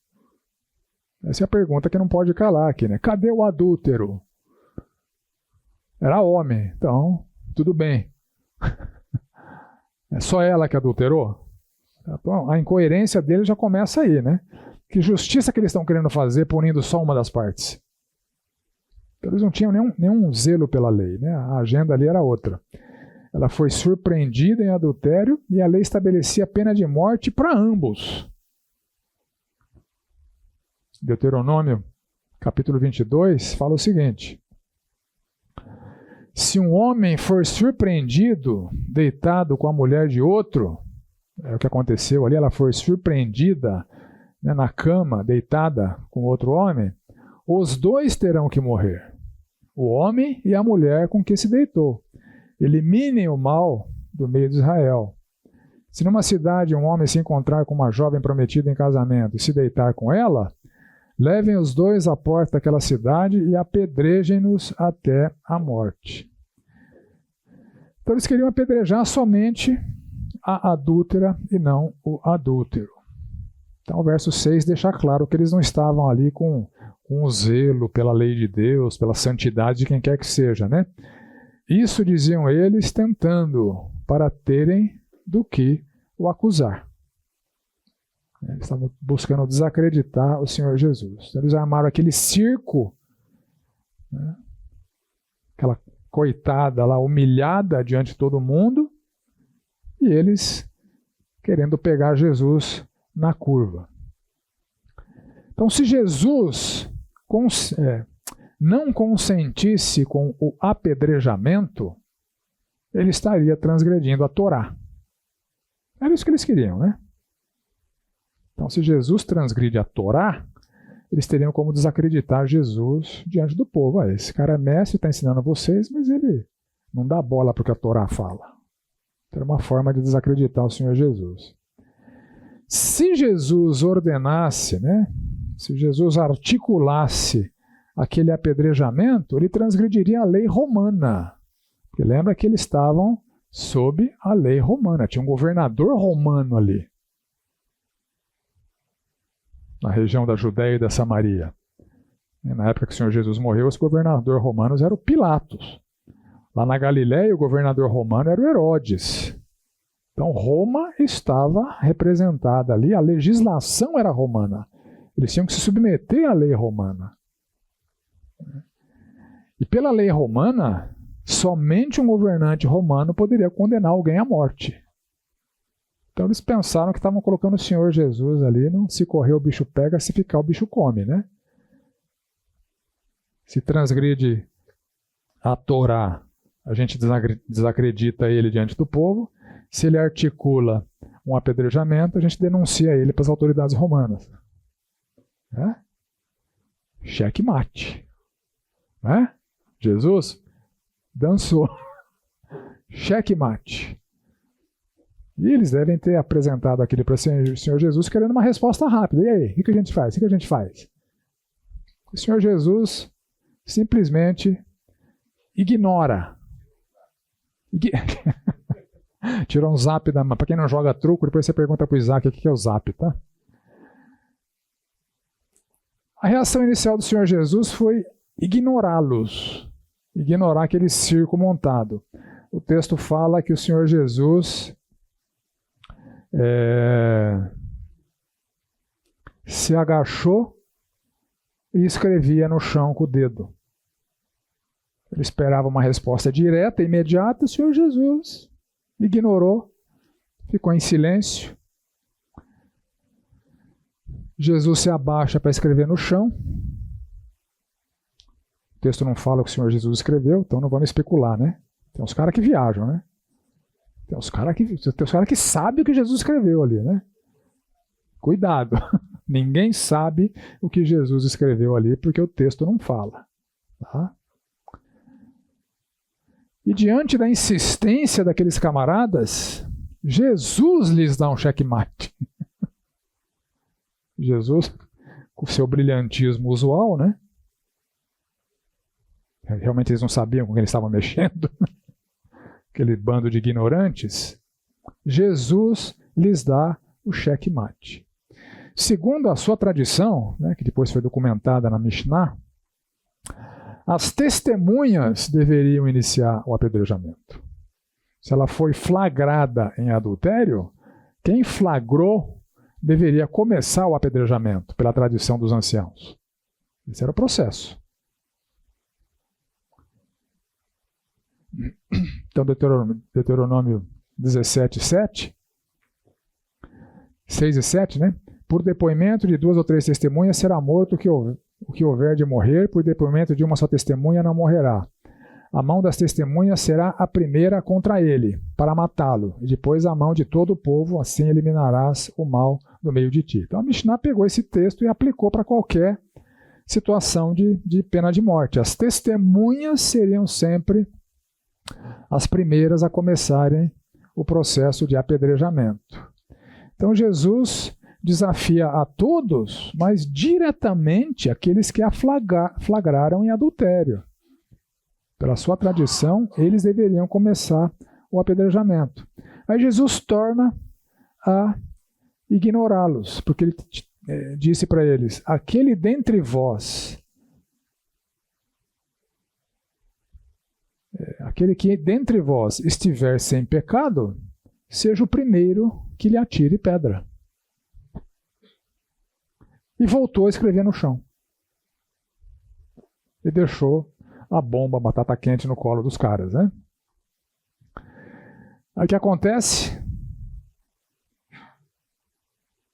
Essa é a pergunta que não pode calar aqui, né? Cadê o adúltero? Era homem, então tudo bem. É só ela que adulterou? Então, a incoerência dele já começa aí, né? Que justiça que eles estão querendo fazer punindo só uma das partes? Então, eles não tinham nenhum zelo pela lei, né? A agenda ali era outra. Ela foi surpreendida em adultério e a lei estabelecia pena de morte para ambos. Deuteronômio, capítulo 22, fala o seguinte: se um homem for surpreendido deitado com a mulher de outro, é o que aconteceu ali, ela foi surpreendida, né, na cama, deitada com outro homem, os dois terão que morrer, o homem e a mulher com que se deitou. Eliminem o mal do meio de Israel. Se numa cidade um homem se encontrar com uma jovem prometida em casamento e se deitar com ela, levem os dois à porta daquela cidade e apedrejem-nos até a morte. Então eles queriam apedrejar somente a adúltera e não o adúltero. Então o verso 6 deixa claro que eles não estavam ali com um zelo pela lei de Deus, pela santidade de quem quer que seja, né? Isso diziam eles tentando para terem do que o acusar. Eles estavam buscando desacreditar o Senhor Jesus. Então, eles armaram aquele circo, né? Aquela coitada lá humilhada diante de todo mundo, e eles querendo pegar Jesus na curva. Então, se Jesus não consentisse com o apedrejamento, ele estaria transgredindo a Torá. Era isso que eles queriam, né? Então, se Jesus transgride a Torá, eles teriam como desacreditar Jesus diante do povo. Esse cara é mestre, está ensinando a vocês, mas ele não dá bola para o que a Torá fala. Então, era uma forma de desacreditar o Senhor Jesus. Se Jesus ordenasse, né? Se Jesus articulasse aquele apedrejamento, ele transgrediria a lei romana. Porque lembra que eles estavam sob a lei romana. Tinha um governador romano ali, na região da Judéia e da Samaria. E na época que o Senhor Jesus morreu, os governadores romanos eram Pilatos. Lá na Galiléia, o governador romano era o Herodes. Então Roma estava representada ali, a legislação era romana. Eles tinham que se submeter à lei romana. E pela lei romana, somente um governante romano poderia condenar alguém à morte. Então eles pensaram que estavam colocando o Senhor Jesus ali, não se correr o bicho pega, se ficar o bicho come, né? Se transgride a Torá, a gente desacredita ele diante do povo. Se ele articula um apedrejamento, a gente denuncia ele para as autoridades romanas. Checkmate. Né? Jesus dançou. Checkmate. E eles devem ter apresentado aquilo para o Senhor Jesus querendo uma resposta rápida. E aí, o que a gente faz? O que a gente faz? O Senhor Jesus simplesmente ignora. Tirou um zap da mão. Para quem não joga truco, depois você pergunta para o Isaac o que é o zap, tá? A reação inicial do Senhor Jesus foi ignorá-los. Ignorar aquele circo montado. O texto fala que o Senhor Jesus se agachou e escrevia no chão com o dedo. Ele esperava uma resposta direta, imediata. O Senhor Jesus ignorou, ficou em silêncio. Jesus se abaixa para escrever no chão. texto não fala o que o Senhor Jesus escreveu, então não vamos especular, né? Tem uns caras que viajam, né? Tem uns caras que sabem o que Jesus escreveu ali, né? Cuidado. Ninguém sabe o que Jesus escreveu ali, porque o texto não fala. Tá? E diante da insistência daqueles camaradas, Jesus lhes dá um checkmate. Jesus, com o seu brilhantismo usual, né? Realmente eles não sabiam com quem eles estavam mexendo. Aquele bando de ignorantes. Jesus lhes dá o checkmate. Segundo a sua tradição, né, que depois foi documentada na Mishnah, as testemunhas deveriam iniciar o apedrejamento. Se ela foi flagrada em adultério, quem flagrou deveria começar o apedrejamento, pela tradição dos anciãos. Esse era o processo. Então, Deuteronômio 17, 7, 6 e 7, né? Por depoimento de 2 ou 3 testemunhas será morto o que houver de morrer, por depoimento de uma só testemunha não morrerá. A mão das testemunhas será a primeira contra ele, para matá-lo, e depois a mão de todo o povo, assim eliminarás o mal do meio de ti. Então a Mishnah pegou esse texto e aplicou para qualquer situação de pena de morte. As testemunhas seriam sempre as primeiras a começarem o processo de apedrejamento. Então Jesus desafia a todos, mas diretamente aqueles que a flagraram em adultério. Pela sua tradição, eles deveriam começar o apedrejamento. Aí Jesus torna a ignorá-los, porque ele disse para eles: aquele dentre vós, aquele que dentre vós estiver sem pecado, seja o primeiro que lhe atire pedra. E voltou a escrever no chão. E deixou a bomba, a batata quente no colo dos caras, né? Aí o que acontece?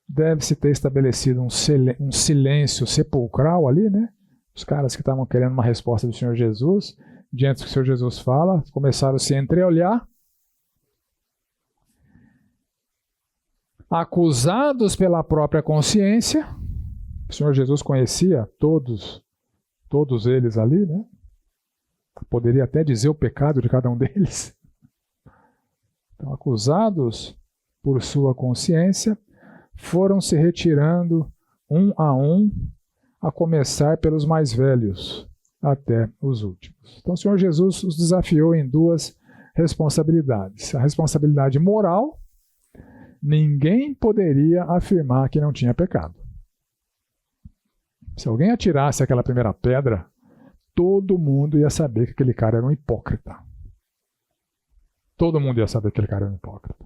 Deve-se ter estabelecido um silêncio sepulcral ali, né? Os caras que estavam querendo uma resposta do Senhor Jesus, diante do que o Senhor Jesus fala, começaram a se entreolhar. Acusados pela própria consciência, o Senhor Jesus conhecia todos eles ali, né? Poderia até dizer o pecado de cada um deles. Então, acusados por sua consciência, foram se retirando um, a começar pelos mais velhos, até os últimos. Então, o Senhor Jesus os desafiou em 2 responsabilidades. A responsabilidade moral, ninguém poderia afirmar que não tinha pecado. Se alguém atirasse aquela primeira pedra, todo mundo ia saber que aquele cara era um hipócrita. Todo mundo ia saber que aquele cara era um hipócrita.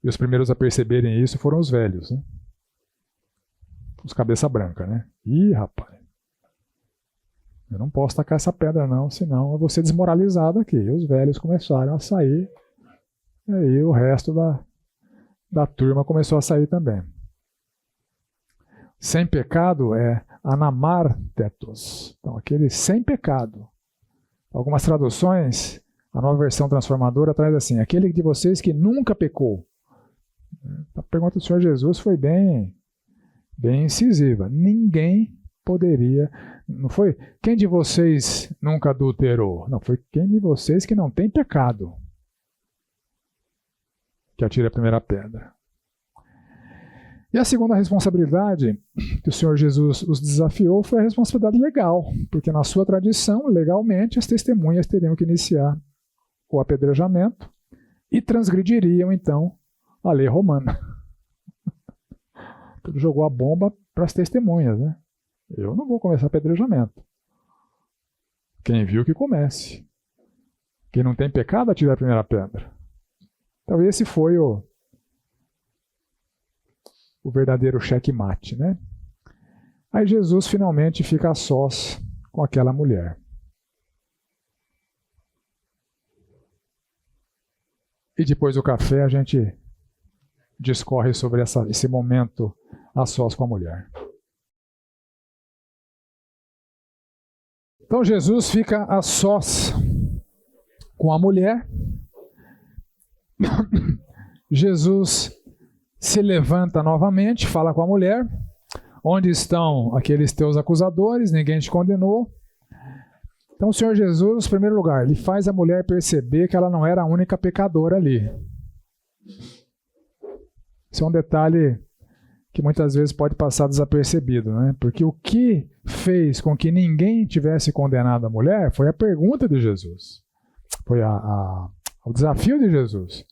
E os primeiros a perceberem isso foram os velhos, né? Os cabeça branca, né? Ih, rapaz, eu não posso tacar essa pedra não, senão eu vou ser desmoralizado aqui. E os velhos começaram a sair, e aí o resto da turma começou a sair também. Sem pecado é anamartetos. Então, aquele sem pecado. Algumas traduções, a Nova Versão Transformadora traz assim: aquele de vocês que nunca pecou. A pergunta do Senhor Jesus foi bem incisiva. Ninguém poderia. Não foi quem de vocês nunca adulterou. Não, foi quem de vocês que não tem pecado que atire a primeira pedra. E a segunda responsabilidade que o Senhor Jesus os desafiou foi a responsabilidade legal, porque na sua tradição, legalmente, as testemunhas teriam que iniciar o apedrejamento e transgrediriam, então, a lei romana. Ele jogou a bomba para as testemunhas, né? Eu não vou começar apedrejamento. Quem viu que comece. Quem não tem pecado, atire a primeira pedra. Então esse foi o verdadeiro checkmate, né? Aí Jesus finalmente fica a sós com aquela mulher. E depois do café a gente discorre sobre esse momento a sós com a mulher. Então Jesus fica a sós com a mulher. Jesus se levanta novamente, fala com a mulher: onde estão aqueles teus acusadores? Ninguém te condenou. Então o Senhor Jesus, em primeiro lugar, ele faz a mulher perceber que ela não era a única pecadora ali. Esse é um detalhe que muitas vezes pode passar desapercebido, né? Porque o que fez com que ninguém tivesse condenado a mulher foi a pergunta de Jesus. Foi o desafio de Jesus.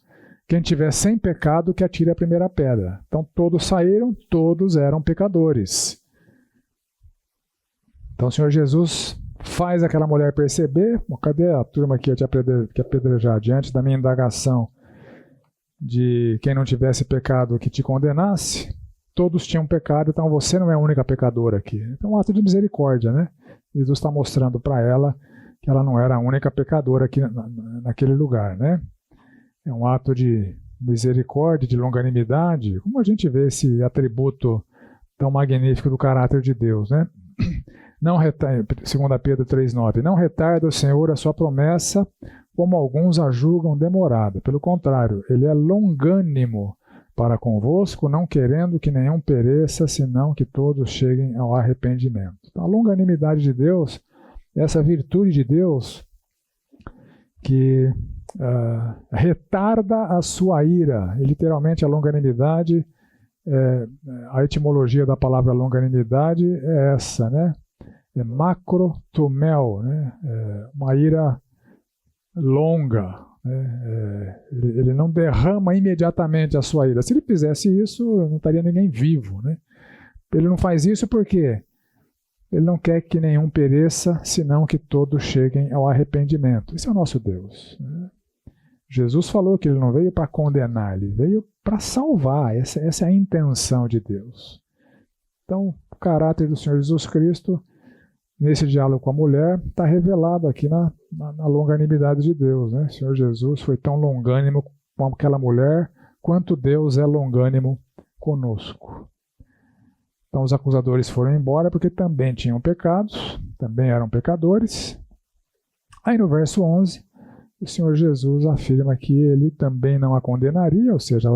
Quem tiver sem pecado, que atire a primeira pedra. Então todos saíram, todos eram pecadores. Então o Senhor Jesus faz aquela mulher perceber: cadê a turma que ia te apedrejar? Diante da minha indagação de quem não tivesse pecado que te condenasse, todos tinham pecado, então você não é a única pecadora aqui. Então é um ato de misericórdia, né? Jesus está mostrando para ela que ela não era a única pecadora aqui naquele lugar, né? É um ato de misericórdia, de longanimidade. Como a gente vê esse atributo tão magnífico do caráter de Deus, né? Não retarda, 2 Pedro 3,9, não retarda o Senhor a sua promessa, como alguns a julgam demorada. Pelo contrário, ele é longânimo para convosco, não querendo que nenhum pereça, senão que todos cheguem ao arrependimento. Então, a longanimidade de Deus, essa virtude de Deus que retarda a sua ira. E, literalmente, a longanimidade, a etimologia da palavra longanimidade é essa, né? É macrotomel, né? Uma ira longa. Ele não derrama imediatamente a sua ira. Se ele fizesse isso, não estaria ninguém vivo, né? Ele não faz isso porque ele não quer que nenhum pereça, senão que todos cheguem ao arrependimento. Esse é o nosso Deus, né? Jesus falou que ele não veio para condenar, ele veio para salvar. Essa é a intenção de Deus. Então, o caráter do Senhor Jesus Cristo, nesse diálogo com a mulher, está revelado aqui na longanimidade de Deus, né? O Senhor Jesus foi tão longânimo com aquela mulher, quanto Deus é longânimo conosco. Então os acusadores foram embora porque também tinham pecados, também eram pecadores. Aí no verso 11, o Senhor Jesus afirma que ele também não a condenaria, ou seja,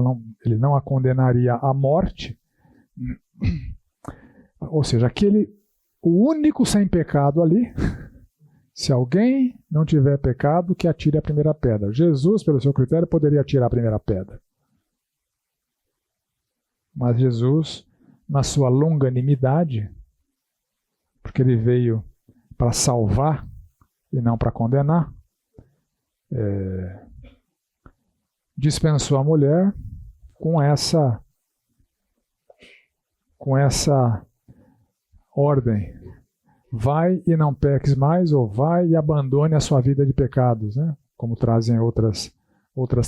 ele não a condenaria à morte. Ou seja, o único sem pecado ali, se alguém não tiver pecado, que atire a primeira pedra. Jesus, pelo seu critério, poderia atirar a primeira pedra. Mas Jesus, na sua longanimidade, porque ele veio para salvar e não para condenar, dispensou a mulher com essa ordem: vai e não peques mais, ou vai e abandone a sua vida de pecados, né? Como trazem outras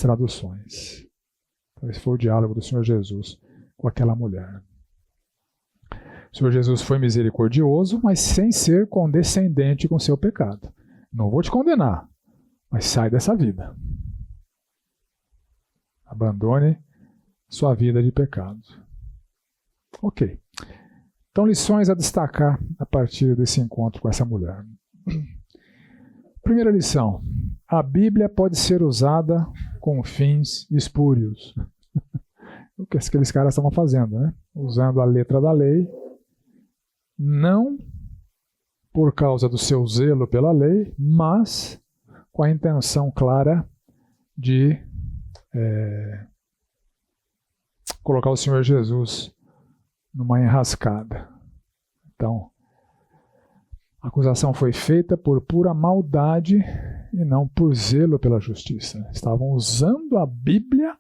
traduções. Então, esse foi o diálogo do Senhor Jesus com aquela mulher. O Senhor Jesus foi misericordioso, mas sem ser condescendente com seu pecado. Não vou te condenar, mas sai dessa vida. Abandone sua vida de pecados. Ok. Então, lições a destacar a partir desse encontro com essa mulher. Primeira lição: a Bíblia pode ser usada com fins espúrios. O que aqueles caras estavam fazendo, né? Usando a letra da lei, não por causa do seu zelo pela lei, mas com a intenção clara de colocar o Senhor Jesus numa enrascada. Então, a acusação foi feita por pura maldade e não por zelo pela justiça. Estavam usando a Bíblia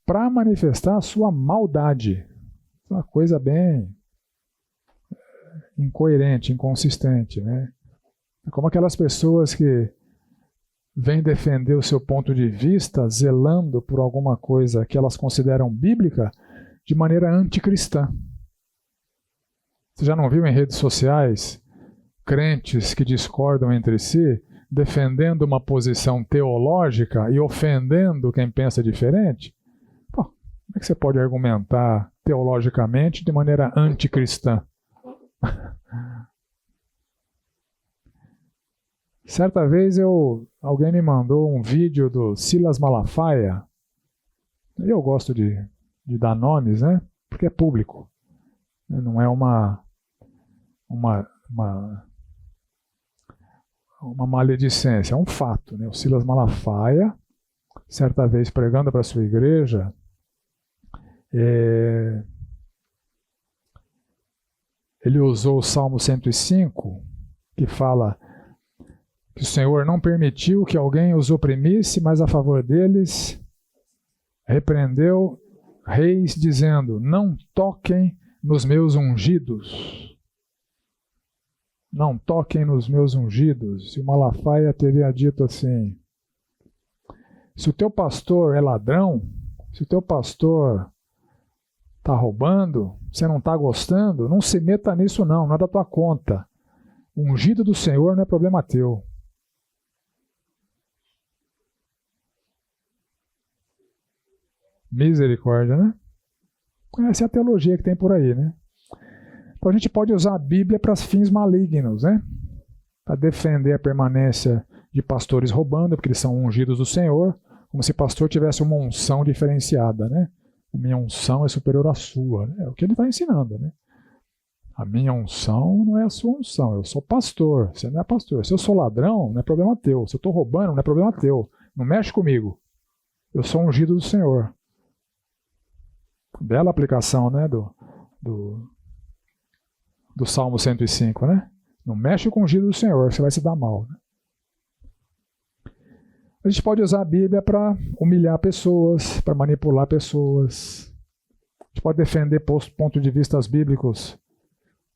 para manifestar a sua maldade. Uma coisa bem incoerente, inconsistente, né? Como aquelas pessoas que vêm defender o seu ponto de vista, zelando por alguma coisa que elas consideram bíblica, de maneira anticristã. Você já não viu em redes sociais crentes que discordam entre si, defendendo uma posição teológica e ofendendo quem pensa diferente? Pô, como é que você pode argumentar teologicamente de maneira anticristã? Certa vez alguém me mandou um vídeo do Silas Malafaia. Eu gosto de dar nomes, né? Porque é público. Não é uma maledicência, é um fato, né? O Silas Malafaia, certa vez pregando para a sua igreja, ele usou o Salmo 105, que fala que o Senhor não permitiu que alguém os oprimisse, mas a favor deles repreendeu reis, dizendo: não toquem nos meus ungidos. Não toquem nos meus ungidos. E o Malafaia teria dito assim: se o teu pastor é ladrão, se o teu pastor está roubando, você não está gostando, não se meta nisso não é da tua conta. O ungido do Senhor não é problema teu. Misericórdia, né? Essa é a teologia que tem por aí, né? Então a gente pode usar a Bíblia para fins malignos, né? Para defender a permanência de pastores roubando, porque eles são ungidos do Senhor, como se pastor tivesse uma unção diferenciada, né? A minha unção é superior à sua, né? É o que ele está ensinando, né? A minha unção não é a sua unção, eu sou pastor, você não é pastor. Se eu sou ladrão, não é problema teu. Se eu estou roubando, não é problema teu. Não mexe comigo. Eu sou ungido do Senhor. Bela aplicação, né, do Salmo 105, né? Não mexe com o ungido do Senhor, você vai se dar mal, né? A gente pode usar a Bíblia para humilhar pessoas, para manipular pessoas. A gente pode defender pontos de vista bíblicos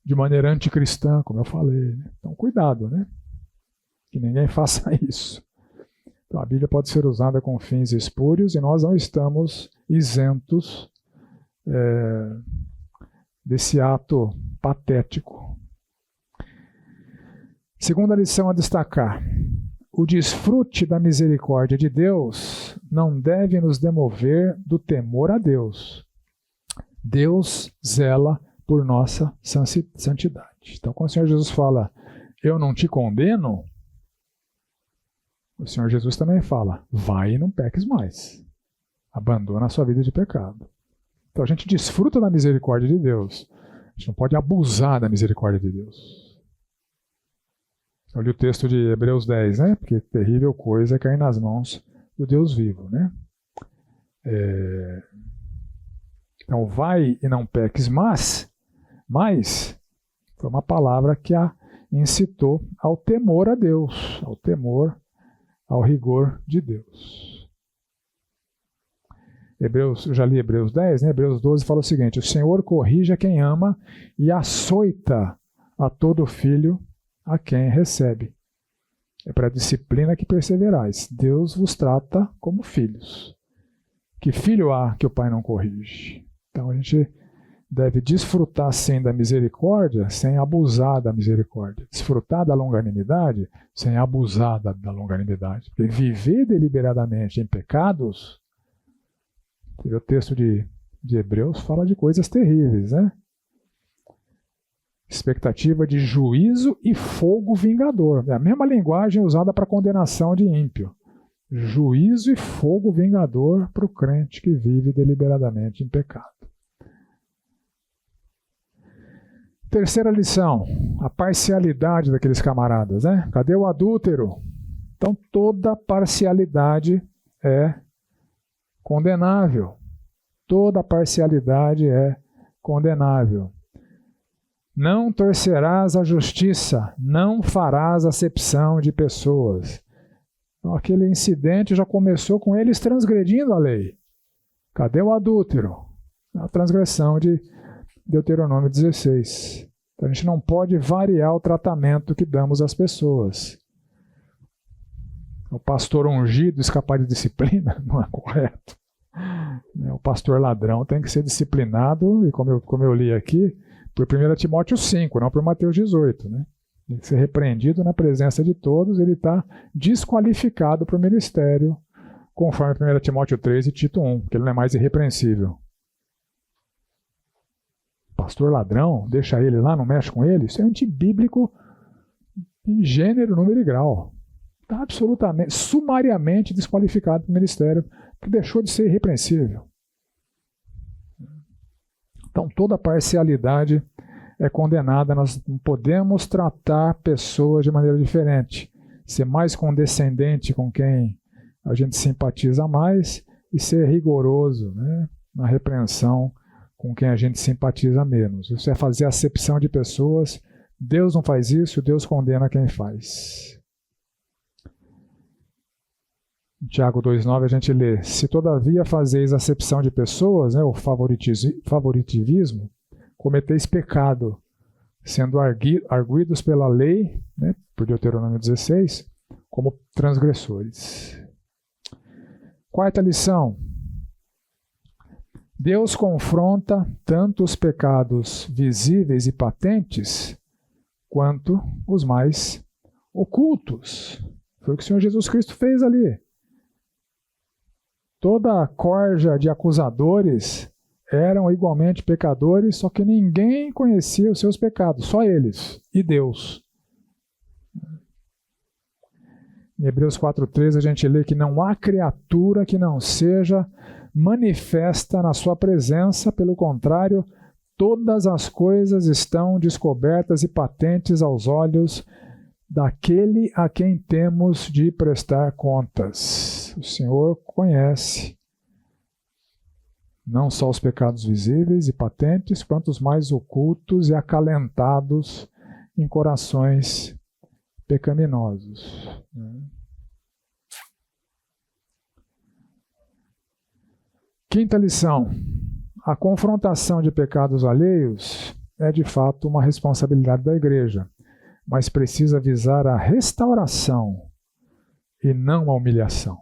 de maneira anticristã, como eu falei, né? Então, cuidado, né? Que ninguém faça isso. Então, a Bíblia pode ser usada com fins espúrios e nós não estamos isentos desse ato patético. Segunda lição a destacar: o desfrute da misericórdia de Deus não deve nos demover do temor a Deus. Deus zela por nossa santidade. Então, quando o Senhor Jesus fala, eu não te condeno, o Senhor Jesus também fala, vai e não peques mais. Abandona a sua vida de pecado. Então a gente desfruta da misericórdia de Deus. A gente não pode abusar da misericórdia de Deus. Eu li o texto de Hebreus 10, né? Porque terrível coisa é cair nas mãos do Deus vivo, né? Então vai e não peques, mas foi uma palavra que a incitou ao temor a Deus, ao temor, ao rigor de Deus. Eu já li Hebreus 10, né? Hebreus 12 fala o seguinte: o Senhor corrige a quem ama e açoita a todo filho a quem recebe. É para a disciplina que perseverais. Deus vos trata como filhos. Que filho há que o pai não corrige? Então a gente deve desfrutar sim da misericórdia sem abusar da misericórdia. Desfrutar da longanimidade sem abusar da longanimidade. Porque viver deliberadamente em pecados, o texto de Hebreus fala de coisas terríveis, né? Expectativa de juízo e fogo vingador. É a mesma linguagem usada para condenação de ímpio. Juízo e fogo vingador para o crente que vive deliberadamente em pecado. Terceira lição, a parcialidade daqueles camaradas, né? Cadê o adúltero? Então toda parcialidade é condenável. Toda parcialidade é condenável. Não torcerás a justiça, não farás acepção de pessoas. Então, aquele incidente já começou com eles transgredindo a lei. Cadê o adúltero? A transgressão de Deuteronômio 16. Então, a gente não pode variar o tratamento que damos às pessoas. O pastor ungido escapar de disciplina não é correto. O pastor ladrão tem que ser disciplinado, e como eu li aqui, por 1 Timóteo 5, não por Mateus 18. Né? Tem que ser repreendido na presença de todos, ele está desqualificado para o ministério, conforme 1 Timóteo 3 e Tito 1, porque ele não é mais irrepreensível. Pastor ladrão, deixa ele lá, não mexe com ele, isso é antibíblico em gênero, número e grau. Está absolutamente, sumariamente desqualificado do ministério, porque deixou de ser irrepreensível. Então, toda parcialidade é condenada. Nós não podemos tratar pessoas de maneira diferente. Ser mais condescendente com quem a gente simpatiza mais e ser rigoroso, né, na repreensão com quem a gente simpatiza menos. Isso é fazer acepção de pessoas. Deus não faz isso, Deus condena quem faz. Em Tiago 2,9 a gente lê: se todavia fazeis acepção de pessoas, né, o favoritivismo, cometeis pecado, sendo arguidos pela lei, né, por Deuteronômio 16, como transgressores. Quarta lição: Deus confronta tanto os pecados visíveis e patentes, quanto os mais ocultos. Foi o que o Senhor Jesus Cristo fez ali. Toda a corja de acusadores eram igualmente pecadores, só que ninguém conhecia os seus pecados, só eles e Deus. Em Hebreus 4,13 a gente lê que não há criatura que não seja manifesta na sua presença, pelo contrário, todas as coisas estão descobertas e patentes aos olhos daquele a quem temos de prestar contas. O Senhor conhece não só os pecados visíveis e patentes, quanto os mais ocultos e acalentados em corações pecaminosos. Quinta lição: a confrontação de pecados alheios é de fato uma responsabilidade da igreja, mas precisa visar a restauração e não a humilhação.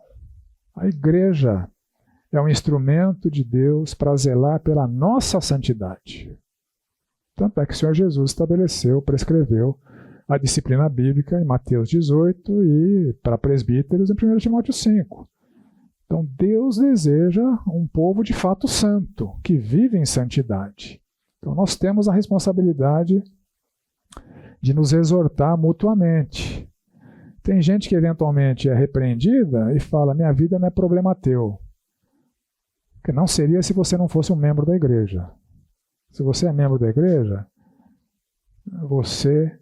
A igreja é um instrumento de Deus para zelar pela nossa santidade. Tanto é que o Senhor Jesus estabeleceu, prescreveu a disciplina bíblica em Mateus 18 e para presbíteros em 1 Timóteo 5. Então Deus deseja um povo de fato santo, que vive em santidade. Então nós temos a responsabilidade de nos exortar mutuamente. Tem gente que eventualmente é repreendida e fala: minha vida não é problema teu. Que não seria se você não fosse um membro da igreja. Se você é membro da igreja, você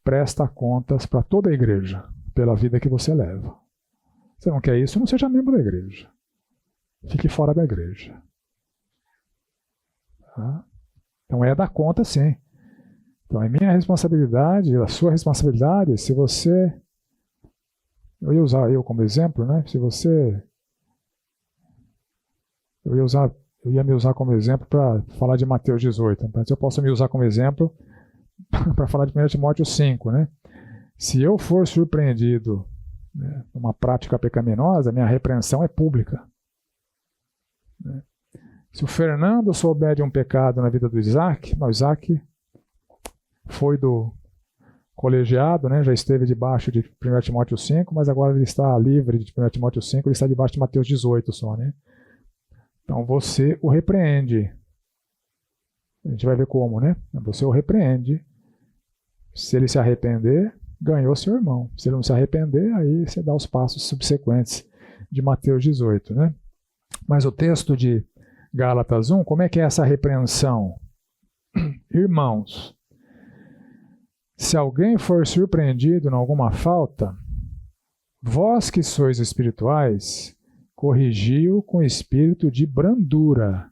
presta contas para toda a igreja pela vida que você leva. Você não quer isso? Não seja membro da igreja. Fique fora da igreja. Tá? Então é dar conta, sim. Então é minha responsabilidade, a sua responsabilidade. Se você... Eu ia usar eu como exemplo, né? Se você... Eu ia me usar como exemplo para falar de Mateus 18. Então eu posso me usar como exemplo para falar de 1 Timóteo 5, né? Se eu for surpreendido, né, numa prática pecaminosa, minha repreensão é pública. Né? Se o Fernando souber de um pecado na vida do Isaac, o Isaac foi do colegiado, né, já esteve debaixo de 1 Timóteo 5, mas agora ele está livre de 1 Timóteo 5, ele está debaixo de Mateus 18 só, né? Então você o repreende. A gente vai ver como, né? Você o repreende. Se ele se arrepender, ganhou seu irmão. Se ele não se arrepender, aí você dá os passos subsequentes de Mateus 18, né? Mas o texto de Gálatas 1, como é que é essa repreensão? Irmãos, se alguém for surpreendido em alguma falta, vós que sois espirituais, corrigiu com espírito de brandura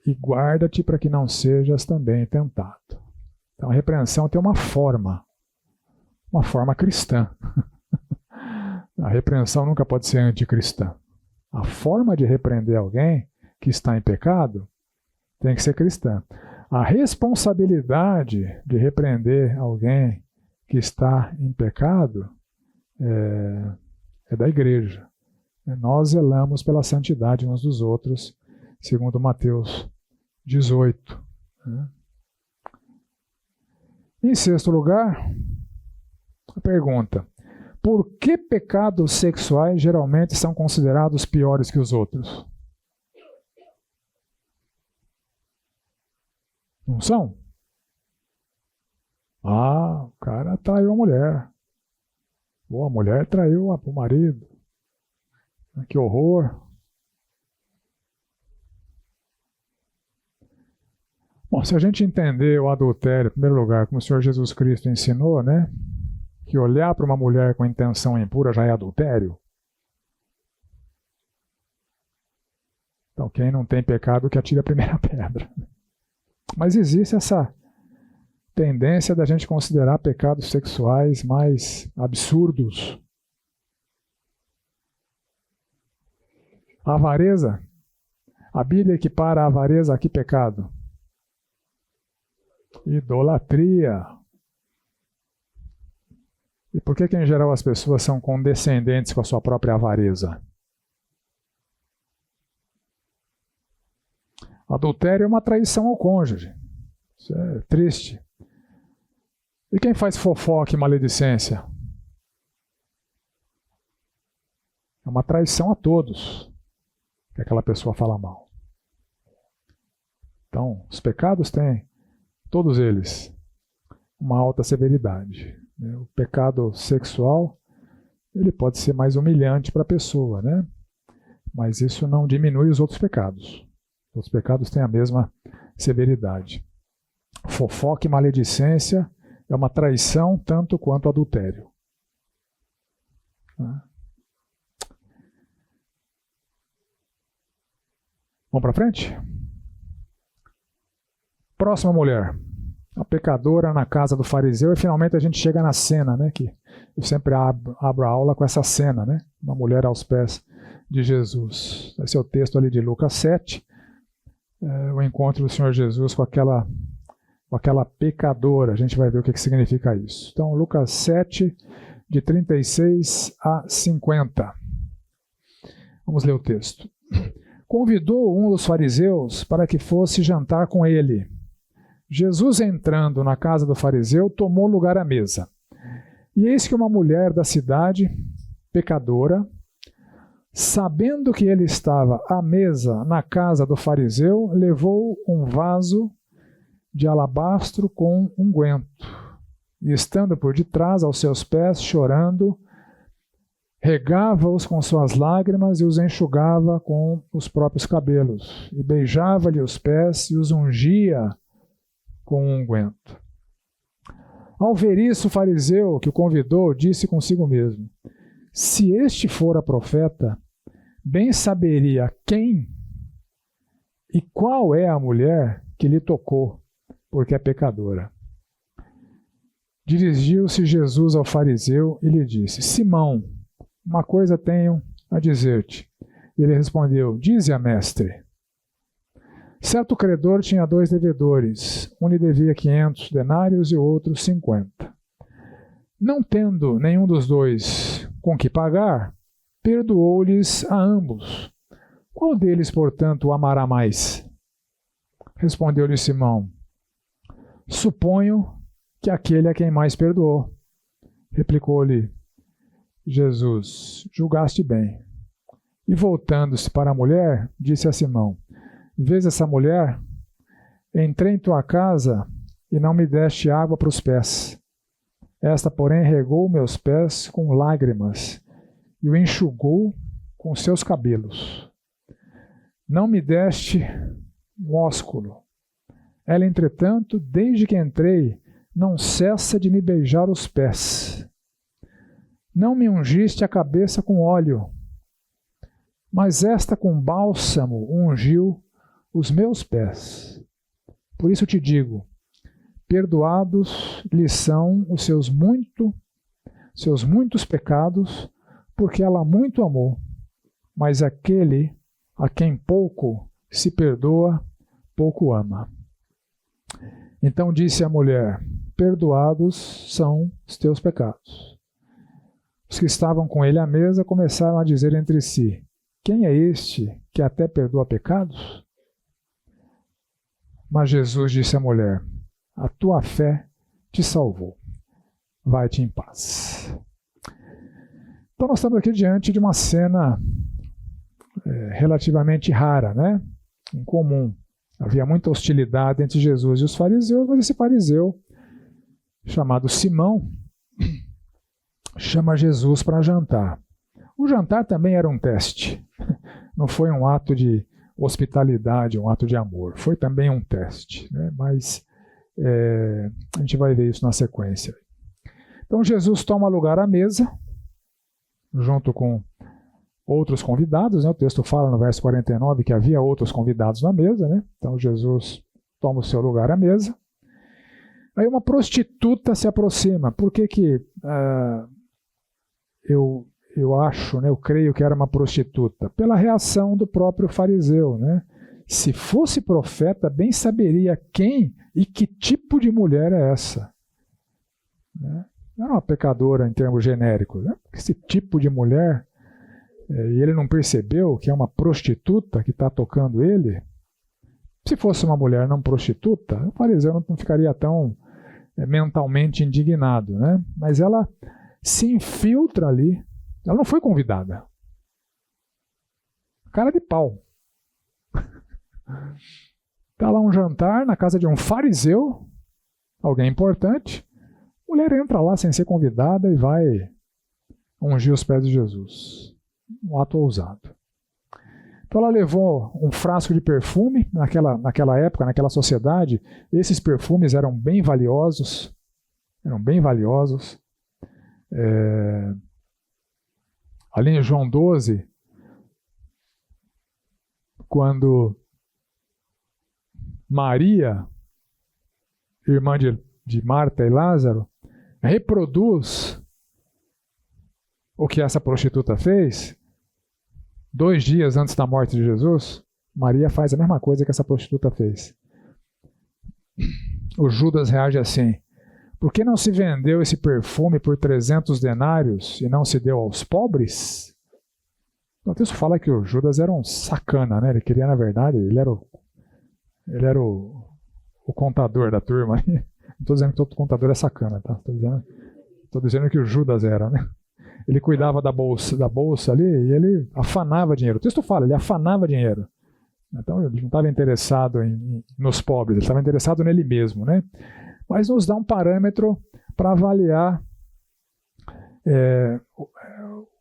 e guarda-te para que não sejas também tentado. Então a repreensão tem uma forma cristã. A repreensão nunca pode ser anticristã. A forma de repreender alguém que está em pecado tem que ser cristã. A responsabilidade de repreender alguém que está em pecado é da igreja. Nós zelamos pela santidade uns dos outros, segundo Mateus 18. Em sexto lugar, a pergunta: por que pecados sexuais geralmente são considerados piores que os outros? Não são? Ah, o cara traiu a mulher. Ou a mulher traiu o marido. Que horror. Bom, se a gente entender o adultério, em primeiro lugar, como o Senhor Jesus Cristo ensinou, né? Que olhar para uma mulher com intenção impura já é adultério. Então, quem não tem pecado, que atire a primeira pedra. Mas existe essa tendência da gente considerar pecados sexuais mais absurdos. A avareza. A Bíblia equipara a avareza a que pecado? Idolatria. E por que em geral as pessoas são condescendentes com a sua própria avareza? Adultério é uma traição ao cônjuge. Isso é triste. E quem faz fofoca e maledicência? É uma traição a todos que aquela pessoa fala mal. Então, os pecados têm, todos eles, uma alta severidade. O pecado sexual, ele pode ser mais humilhante para a pessoa, né? Mas isso não diminui os outros pecados. Os pecados têm a mesma severidade. Fofoca e maledicência é uma traição tanto quanto adultério. Vamos para frente? Próxima mulher. A pecadora na casa do fariseu. E finalmente a gente chega na cena, né? Que eu sempre abro a aula com essa cena, né? Uma mulher aos pés de Jesus. Esse é o texto ali de Lucas 7. O encontro do Senhor Jesus com aquela pecadora. A gente vai ver o que significa isso. Então, Lucas 7, de 36 a 50. Vamos ler o texto. Convidou um dos fariseus para que fosse jantar com ele. Jesus, entrando na casa do fariseu, tomou lugar à mesa. E eis que uma mulher da cidade, pecadora, sabendo que ele estava à mesa na casa do fariseu, levou um vaso de alabastro com unguento. E estando por detrás, aos seus pés, chorando, regava-os com suas lágrimas e os enxugava com os próprios cabelos. E beijava-lhe os pés e os ungia com um unguento. Ao ver isso, o fariseu que o convidou disse consigo mesmo: se este fora profeta, bem saberia quem e qual é a mulher que lhe tocou, porque é pecadora. Dirigiu-se Jesus ao fariseu e lhe disse: Simão, uma coisa tenho a dizer-te. E ele respondeu: dize-a, mestre. Certo credor tinha 2 devedores. Um lhe devia 500 denários e o outro 50. Não tendo nenhum dos dois com que pagar, perdoou-lhes a ambos. Qual deles, portanto, o amará mais? Respondeu-lhe Simão: suponho que aquele a quem mais perdoou. Replicou-lhe Jesus: julgaste bem. E voltando-se para a mulher, disse a Simão: vês essa mulher? Entrei em tua casa e não me deste água para os pés. Esta, porém, regou meus pés com lágrimas e o enxugou com seus cabelos. Não me deste um ósculo. Ela, entretanto, desde que entrei, não cessa de me beijar os pés. Não me ungiste a cabeça com óleo, mas esta com bálsamo ungiu os meus pés. Por isso te digo, perdoados lhe são os seus muitos pecados, porque ela muito amou. Mas aquele a quem pouco se perdoa, pouco ama. Então disse a mulher: perdoados são os teus pecados. Os que estavam com ele à mesa começaram a dizer entre si: quem é este que até perdoa pecados? Mas Jesus disse à mulher: a tua fé te salvou. Vai-te em paz. Então nós estamos aqui diante de uma cena relativamente rara, né? Incomum. Havia muita hostilidade entre Jesus e os fariseus, mas esse fariseu, chamado Simão, chama Jesus para jantar. O jantar também era um teste. Não foi um ato de hospitalidade, um ato de amor. Foi também um teste, né? Mas a gente vai ver isso na sequência. Então Jesus toma lugar à mesa, junto com outros convidados, né? O texto fala no verso 49 que havia outros convidados na mesa, né? Então Jesus toma o seu lugar à mesa. Aí uma prostituta se aproxima. Por que eu acho, né, eu creio que era uma prostituta? Pela reação do próprio fariseu, né? Se fosse profeta, bem saberia quem e que tipo de mulher é essa. Né? Não era uma pecadora em termos genéricos. Né? Esse tipo de mulher, e ele não percebeu que é uma prostituta que está tocando ele. Se fosse uma mulher não prostituta, o fariseu não ficaria tão mentalmente indignado. Né? Mas ela se infiltra ali. Ela não foi convidada. Cara de pau. Está lá um jantar na casa de um fariseu, alguém importante. A mulher entra lá sem ser convidada e vai ungir os pés de Jesus. Um ato ousado. Então ela levou um frasco de perfume. Naquela época, naquela sociedade, esses perfumes eram bem valiosos. Ali em João 12, quando Maria, irmã de Marta e Lázaro, reproduz o que essa prostituta fez, 2 dias antes da morte de Jesus, Maria faz a mesma coisa que essa prostituta fez. O Judas reage assim: por que não se vendeu esse perfume por 300 denários e não se deu aos pobres? O texto fala que o Judas era um sacana, né? Ele queria, na verdade, ele era o contador da turma. Não estou dizendo que todo contador é sacana, tá? Estou dizendo que o Judas era, né? Ele cuidava da bolsa ali e ele afanava dinheiro. O texto fala, ele afanava dinheiro. Então ele não estava interessado nos pobres, ele estava interessado nele mesmo, né? Mas nos dá um parâmetro para avaliar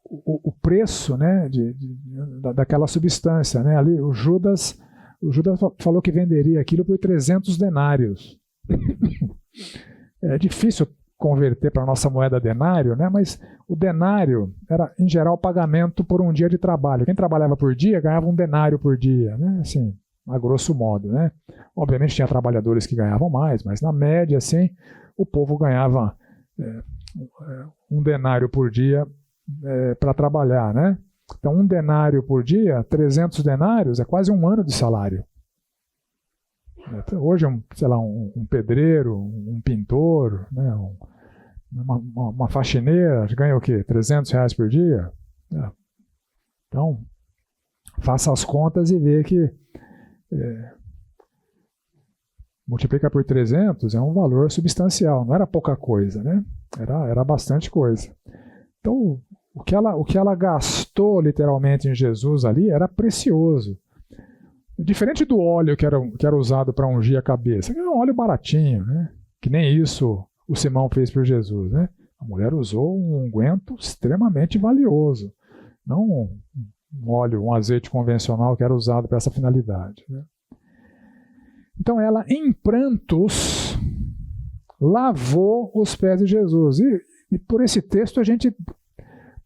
o preço, né, daquela substância. Né? Ali, o Judas falou que venderia aquilo por 300 denários. É difícil converter para a nossa moeda denário, né? Mas o denário era, em geral, pagamento por um dia de trabalho. Quem trabalhava por dia ganhava um denário por dia, né? Assim, a grosso modo, né? Obviamente tinha trabalhadores que ganhavam mais, mas na média, assim, o povo ganhava um denário por dia para trabalhar, né? Então, 1 denário por dia, 300 denários, é quase 1 ano de salário. Hoje, um pedreiro, um pintor, né? Uma faxineira, ganha o quê? R$300 por dia? Então, faça as contas e vê que multiplica por 300 é um valor substancial, não era pouca coisa, né? Era bastante coisa. Então, o que ela gastou literalmente em Jesus ali era precioso. Diferente do óleo que era usado para ungir a cabeça, que era um óleo baratinho, né? Que nem isso o Simão fez por Jesus, né? A mulher usou um unguento extremamente valioso, não um óleo, um azeite convencional que era usado para essa finalidade, né? Então ela, em prantos, lavou os pés de Jesus. E por esse texto a gente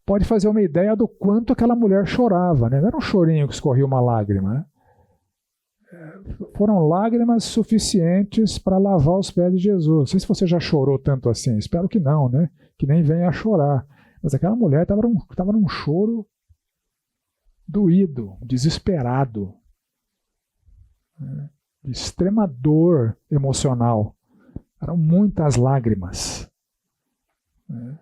pode fazer uma ideia do quanto aquela mulher chorava, né? Não era um chorinho que escorria uma lágrima, né? Foram lágrimas suficientes para lavar os pés de Jesus. Não sei se você já chorou tanto assim, espero que não, né? Que nem venha a chorar. Mas aquela mulher estava num choro doído, desesperado, né? De extrema dor emocional. Eram muitas lágrimas, né?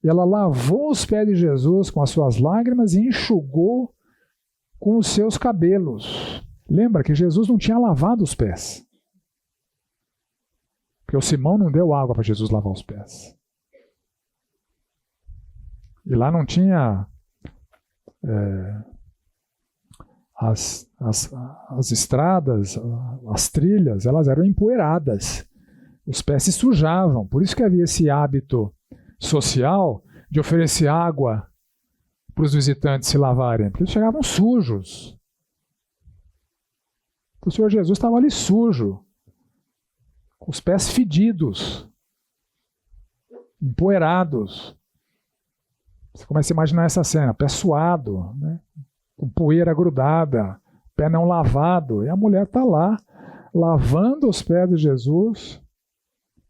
E ela lavou os pés de Jesus com as suas lágrimas e enxugou com os seus cabelos. Lembra que Jesus não tinha lavado os pés. Porque o Simão não deu água para Jesus lavar os pés. E lá não tinha as estradas, as trilhas, elas eram empoeiradas. Os pés se sujavam. Por isso que havia esse hábito social de oferecer água para os visitantes se lavarem, porque eles chegavam sujos. O Senhor Jesus estava ali sujo, com os pés fedidos, empoeirados. Você começa a imaginar essa cena, pé suado, né? Com poeira grudada, pé não lavado, e a mulher está lá, lavando os pés de Jesus,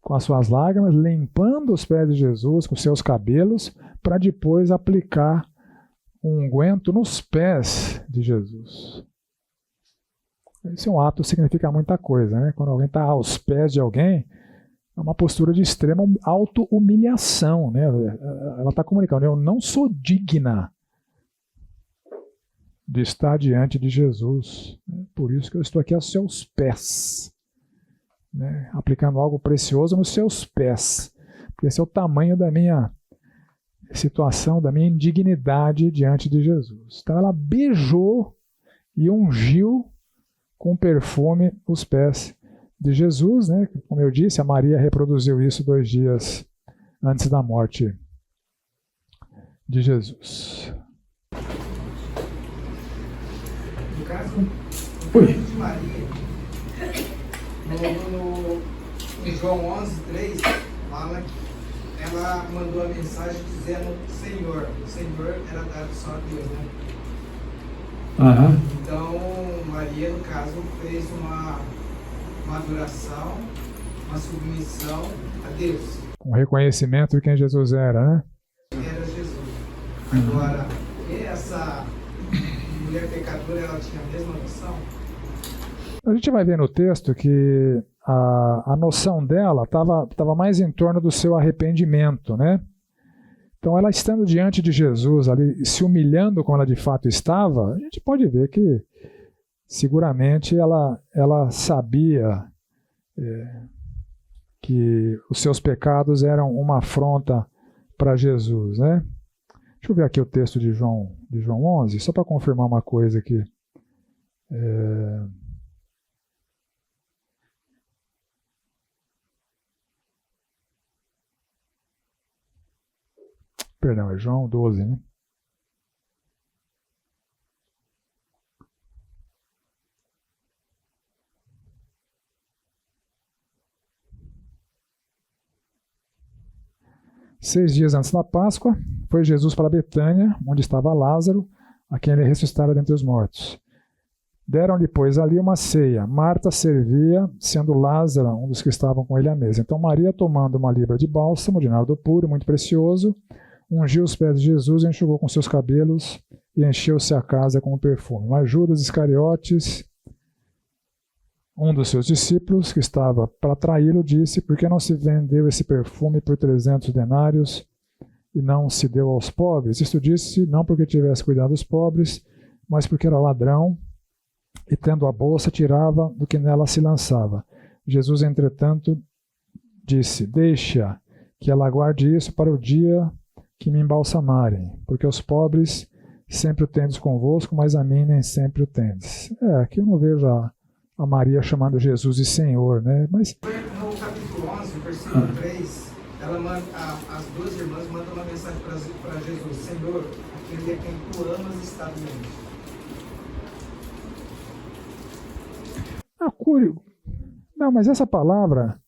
com as suas lágrimas, limpando os pés de Jesus com seus cabelos, para depois aplicar um unguento nos pés de Jesus. Esse é um ato que significa muita coisa, né? Quando alguém está aos pés de alguém, é uma postura de extrema auto-humilhação, né? Ela está comunicando, eu não sou digna de estar diante de Jesus. Por isso que eu estou aqui aos seus pés, né? Aplicando algo precioso nos seus pés. Porque esse é o tamanho da minha situação, da minha indignidade diante de Jesus. Então ela beijou e ungiu com perfume os pés de Jesus, né? Como eu disse, a Maria reproduziu isso 2 dias antes da morte de Jesus. No caso de Maria, em João 11:3, fala que ela mandou a mensagem dizendo Senhor. O Senhor era dado só a Deus, né? Então, Maria, no caso, fez uma adoração, uma submissão a Deus. Um reconhecimento de quem Jesus era, né? Era Jesus. Agora, essa mulher pecadora, ela tinha a mesma noção? A gente vai ver no texto que a noção dela estava mais em torno do seu arrependimento, né? Então, ela estando diante de Jesus, ali, se humilhando como ela de fato estava, a gente pode ver que seguramente ela sabia que os seus pecados eram uma afronta para Jesus, né? Deixa eu ver aqui o texto de João 11, só para confirmar uma coisa aqui. Perdão, é João 12, né? Seis dias antes da Páscoa, foi Jesus para Betânia, onde estava Lázaro, a quem ele ressuscitara dentre os mortos. Deram-lhe, pois, ali uma ceia. Marta servia, sendo Lázaro um dos que estavam com ele à mesa. Então Maria, tomando uma libra de bálsamo, de nardo puro, muito precioso, ungiu os pés de Jesus, enxugou com seus cabelos e encheu-se a casa com o perfume. Mas Judas Iscariotes, um dos seus discípulos, que estava para traí-lo, disse: por que não se vendeu esse perfume por 300 denários e não se deu aos pobres? Isto disse não porque tivesse cuidado dos pobres, mas porque era ladrão e, tendo a bolsa, tirava do que nela se lançava. Jesus, entretanto, disse: deixa que ela guarde isso para o dia que me embalsamarem, porque os pobres sempre o tendes convosco, mas a mim nem sempre o tendes. Aqui eu não vejo a Maria chamando Jesus de Senhor, né? Mas no capítulo 11, versículo 3, as duas irmãs mandam uma mensagem para Jesus: Senhor, aquele a quem tu amas está doente. Não, mas essa palavra,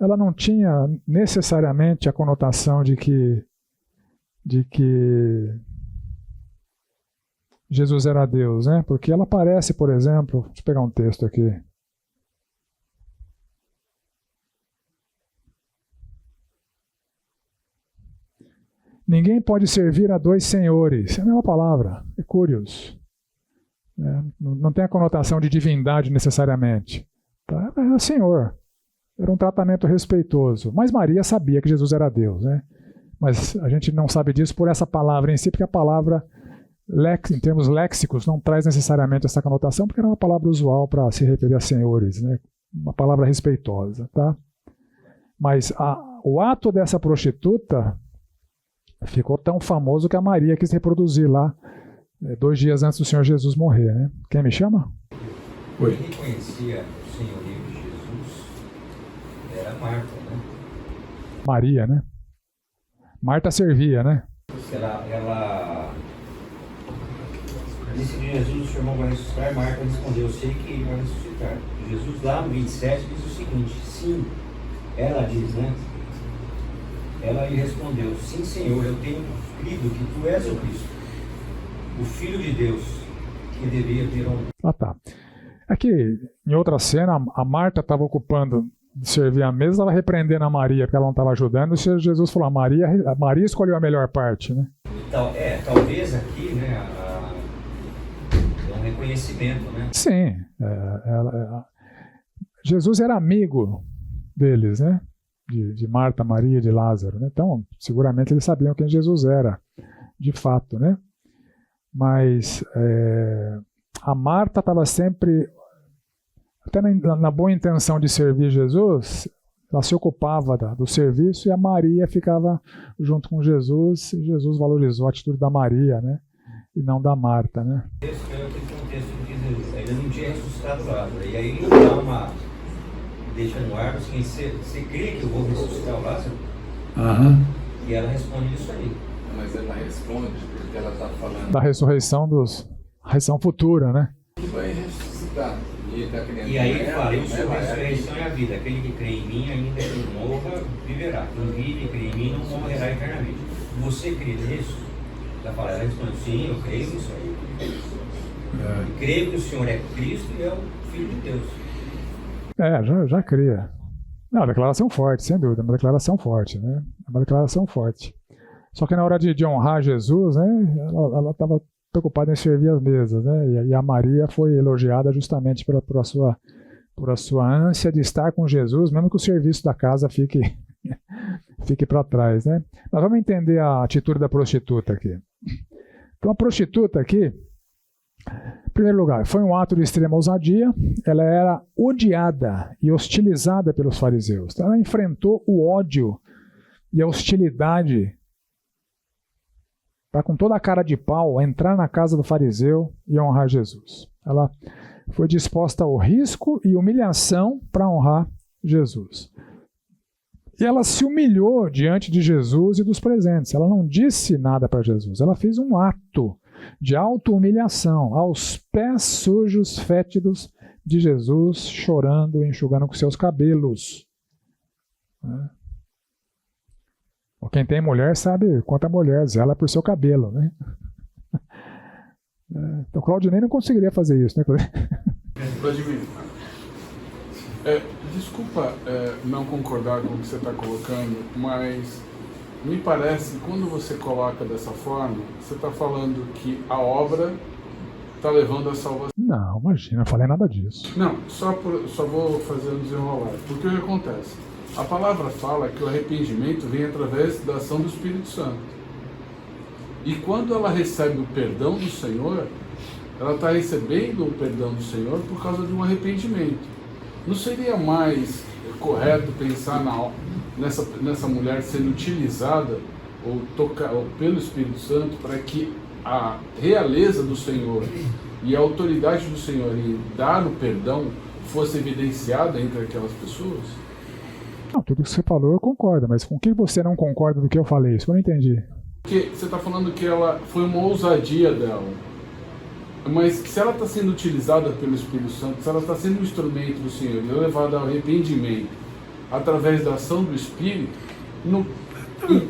ela não tinha necessariamente a conotação de que Jesus era Deus, né? Porque ela aparece, por exemplo, deixa eu pegar um texto aqui. Ninguém pode servir a 2 senhores. É a mesma palavra, é curious. Não tem a conotação de divindade necessariamente. Tá? Era Senhor. Era um tratamento respeitoso. Mas Maria sabia que Jesus era Deus, né? Mas a gente não sabe disso por essa palavra em si, porque a palavra, em termos léxicos, não traz necessariamente essa conotação, porque era uma palavra usual para se referir a senhores, né? Uma palavra respeitosa, tá? Mas o ato dessa prostituta ficou tão famoso que a Maria quis reproduzir lá 2 dias antes do Senhor Jesus morrer, né? Quem me chama? Oi. Quem conhecia o senhorio de Jesus era Marta, né? Maria, né? Marta servia, né? Ela disse que Jesus, o seu irmão vai ressuscitar. Marta respondeu, eu sei que ele vai ressuscitar. Jesus lá no 27 diz o seguinte, sim, ela diz, né? Ela lhe respondeu, sim, Senhor, eu tenho crido que tu és o Cristo, o Filho de Deus, que devia ter honra. Ah, tá. Aqui, em outra cena, a Marta estava ocupando de servir a mesa, estava repreendendo a Maria porque ela não estava ajudando, e Jesus falou, a Maria escolheu a melhor parte, né? Então, talvez aqui, né, um reconhecimento, né? Sim. Jesus era amigo deles, né? De Marta, Maria, de Lázaro, né? Então, seguramente eles sabiam quem Jesus era, de fato, né? Mas a Marta estava sempre, até na boa intenção de servir Jesus, ela se ocupava do serviço e a Maria ficava junto com Jesus, e Jesus valorizou a atitude da Maria, né? E não da Marta, né? Esse é aquele contexto que diz, ainda não tinha ressuscitado Lázaro, e aí ele dá uma, deixa no ar, assim, você crê que eu vou ressuscitar o Lázaro? E ela responde isso aí. Mas ela responde porque ela está falando Da ressurreição ressurreição futura, né? que vai ressuscitar. E aí ele fala, eu sou a ressurreição e a vida, aquele que crê em mim, ainda que morra, viverá. Quem vive e crê em mim não morrerá eternamente. Você crê nisso? Ela responde, sim, eu creio nisso aí. E creio que o Senhor é Cristo e é o Filho de Deus. Já cria. Não, declaração forte, sem dúvida, uma declaração forte, né? Uma declaração forte. Só que na hora de honrar Jesus, né, ela estava preocupada em servir as mesas, né? E a Maria foi elogiada justamente por a sua ânsia de estar com Jesus, mesmo que o serviço da casa fique para trás, né? Mas vamos entender a atitude da prostituta aqui. Então a prostituta aqui, em primeiro lugar, foi um ato de extrema ousadia. Ela era odiada e hostilizada pelos fariseus. Então, ela enfrentou o ódio e a hostilidade para, com toda a cara de pau, entrar na casa do fariseu e honrar Jesus. Ela foi disposta ao risco e humilhação para honrar Jesus. E ela se humilhou diante de Jesus e dos presentes. Ela não disse nada para Jesus. Ela fez um ato de auto-humilhação aos pés sujos, fétidos de Jesus, chorando e enxugando com seus cabelos. Quem tem mulher sabe quanta mulher zela por seu cabelo, né? Então Claudinei não conseguiria fazer isso, né, Claudinei? Vladimir, desculpa não concordar com o que você está colocando, mas me parece que quando você coloca dessa forma, você está falando que a obra está levando a salvação. Não, imagina, não falei nada disso. Não, só vou fazer um desenrolar. Porque o que acontece? A palavra fala que o arrependimento vem através da ação do Espírito Santo. E quando ela recebe o perdão do Senhor, ela está recebendo o perdão do Senhor por causa de um arrependimento. Não seria mais correto pensar nessa mulher sendo utilizada ou pelo Espírito Santo para que a realeza do Senhor e a autoridade do Senhor em dar o perdão fosse evidenciada entre aquelas pessoas? Não, tudo que você falou eu concordo, mas com que você não concorda do que eu falei? Isso eu não entendi. Porque você está falando que ela foi uma ousadia dela, mas se ela está sendo utilizada pelo Espírito Santo, se ela está sendo um instrumento do Senhor e levada ao arrependimento através da ação do Espírito,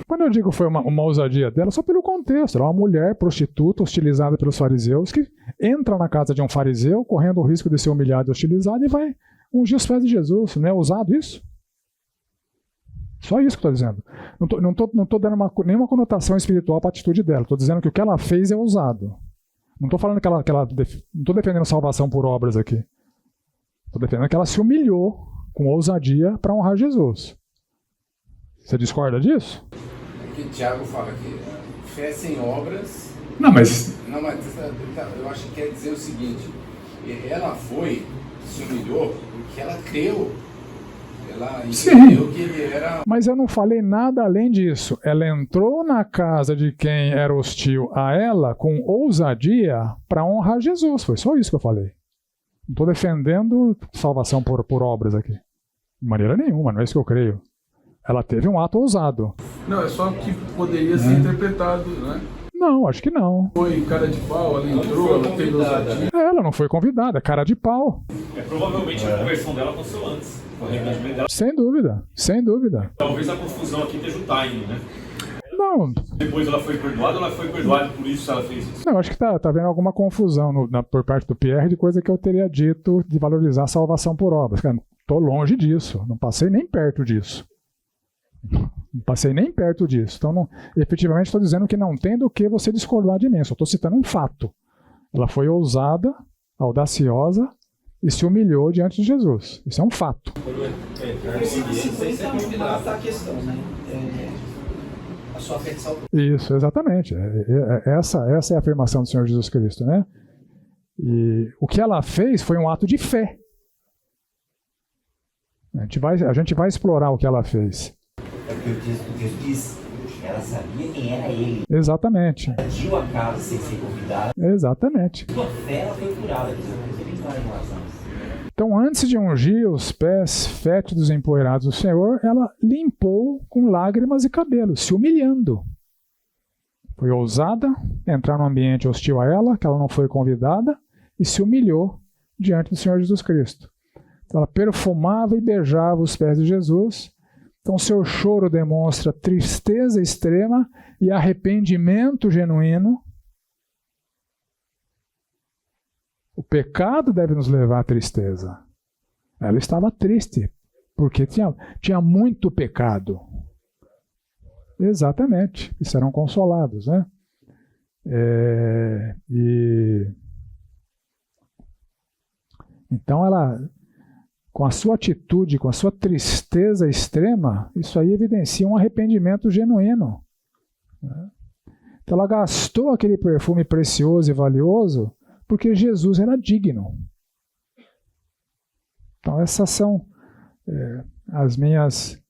Quando eu digo foi uma ousadia dela, só pelo contexto. Ela é uma mulher prostituta, hostilizada pelos fariseus, que entra na casa de um fariseu, correndo o risco de ser humilhada e hostilizada, e vai ungir os pés de Jesus. Não é ousado isso? Só isso que eu estou dizendo. Não estou dando nenhuma conotação espiritual para a atitude dela. Estou dizendo que o que ela fez é ousado. Não estou falando que ela não estou defendendo salvação por obras aqui. Estou defendendo que ela se humilhou com ousadia para honrar Jesus. Você discorda disso? Aqui Tiago fala que fé sem obras... Não, mas eu acho que quer dizer o seguinte, ela se humilhou porque ela creu. Ela entendeu que ele era... Mas eu não falei nada além disso. Ela entrou na casa de quem era hostil a ela com ousadia para honrar Jesus. Foi só isso que eu falei. Não estou defendendo salvação por obras aqui. De maneira nenhuma, não é isso que eu creio. Ela teve um ato ousado. Não, é só que poderia ser interpretado, né? Não, acho que não. Foi cara de pau, ela entrou, ela teve ousadia. Ela não foi convidada, é cara de pau. Provavelmente a conversão dela aconteceu antes. O arrependimento dela. Sem dúvida, sem dúvida. Talvez a confusão aqui esteja o timing, né? Não, Depois ela foi perdoada, ela foi perdoada, por isso ela fez isso. não, acho que tá havendo alguma confusão por parte do Pierre de coisa que eu teria dito de valorizar a salvação por obras. Cara, tô longe disso, não passei nem perto disso. Não passei nem perto disso. Então, efetivamente, estou dizendo que não tem do que você discordar de mim. Só estou citando um fato. Ela foi ousada, audaciosa e se humilhou diante de Jesus. Isso é um fato. O versículo 50 mata a questão, né? A sua fé te salvou. Isso, exatamente. Essa é a afirmação do Senhor Jesus Cristo, né? E o que ela fez foi um ato de fé. A gente vai explorar o que ela fez. É o que o texto diz. Ela sabia quem era ele. Exatamente. Ela agiu a casa sem ser convidada. Exatamente. Sua fé ela foi curada. Em relação a isso. Então, antes de ungir os pés fétidos e empoeirados do Senhor, ela limpou com lágrimas e cabelo, se humilhando. Foi ousada, entrar num ambiente hostil a ela, que ela não foi convidada, e se humilhou diante do Senhor Jesus Cristo. Então, ela perfumava e beijava os pés de Jesus. Então, seu choro demonstra tristeza extrema e arrependimento genuíno. O pecado deve nos levar à tristeza. Ela estava triste, porque tinha muito pecado. Exatamente, e serão consolados, né? Então ela, com a sua atitude, com a sua tristeza extrema, isso aí evidencia um arrependimento genuíno. Né? Então ela gastou aquele perfume precioso e valioso porque Jesus era digno. Então essas são as minhas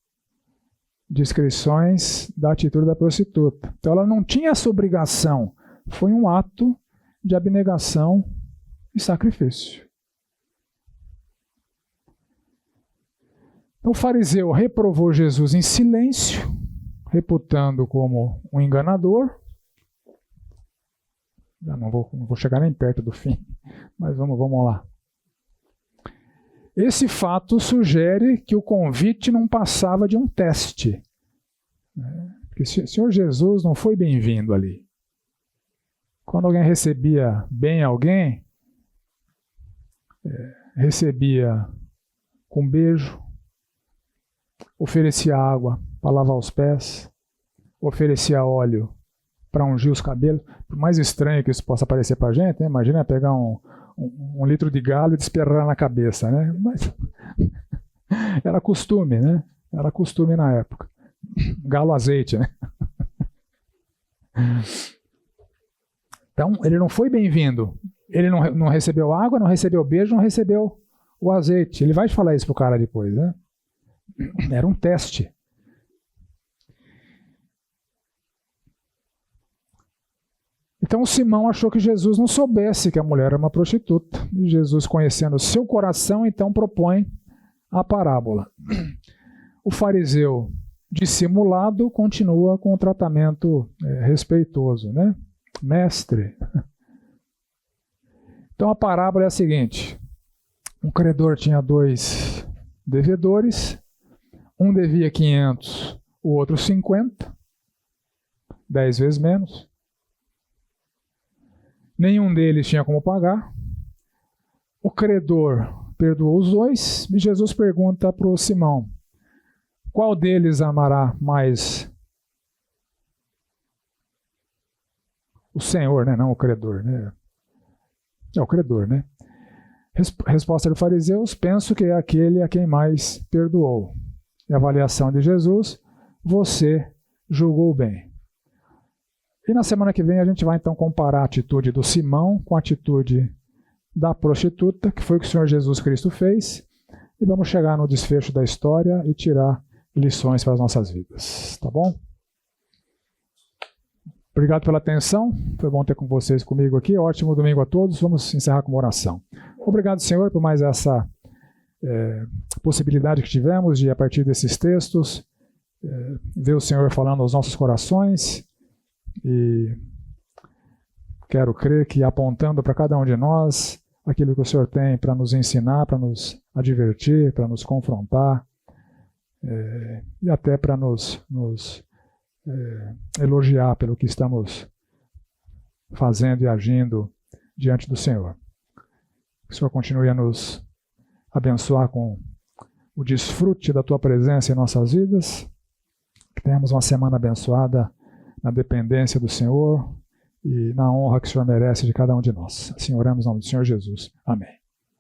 descrições da atitude da prostituta. Então ela não tinha essa obrigação, foi um ato de abnegação e sacrifício. Então o fariseu reprovou Jesus em silêncio, reputando como um enganador. Já não vou chegar nem perto do fim, mas vamos lá. Esse fato sugere que o convite não passava de um teste. Porque o Senhor Jesus não foi bem-vindo ali. Quando alguém recebia bem alguém, recebia com beijo, oferecia água para lavar os pés, oferecia óleo para ungir os cabelos. Por mais estranho que isso possa parecer para a gente, né? Imagina pegar um litro de galho e desperrar na cabeça, né? Mas era costume, né? Era costume na época. Galo azeite, né? Então, ele não foi bem-vindo. Ele não recebeu água, não recebeu beijo, não recebeu o azeite. Ele vai falar isso pro cara depois, né? Era um teste. Então Simão achou que Jesus não soubesse que a mulher era uma prostituta. E Jesus, conhecendo o seu coração, então propõe a parábola. O fariseu, dissimulado, continua com o tratamento respeitoso, né? Mestre. Então a parábola é a seguinte: um credor tinha 2 devedores, um devia 500, o outro 50, 10 vezes menos. Nenhum deles tinha como pagar. O credor perdoou os 2 e Jesus pergunta para o Simão: qual deles amará mais o Senhor, né? Não o credor, né? É o credor, né? Resposta dos fariseus: penso que é aquele a quem mais perdoou. E a avaliação de Jesus: você julgou bem. E na semana que vem a gente vai então comparar a atitude do Simão com a atitude da prostituta, que foi o que o Senhor Jesus Cristo fez, e vamos chegar no desfecho da história e tirar lições para as nossas vidas. Tá bom? Obrigado pela atenção, foi bom ter com vocês comigo aqui, ótimo domingo a todos, vamos encerrar com uma oração. Obrigado, Senhor, por mais essa possibilidade que tivemos de, a partir desses textos, ver o Senhor falando aos nossos corações e quero crer que apontando para cada um de nós aquilo que o Senhor tem para nos ensinar, para nos advertir, para nos confrontar e até para nos elogiar pelo que estamos fazendo e agindo diante do Senhor. Que o Senhor continue a nos abençoar com o desfrute da Tua presença em nossas vidas, que tenhamos uma semana abençoada na dependência do Senhor e na honra que o Senhor merece de cada um de nós. Assim oramos em nome do Senhor Jesus. Amém.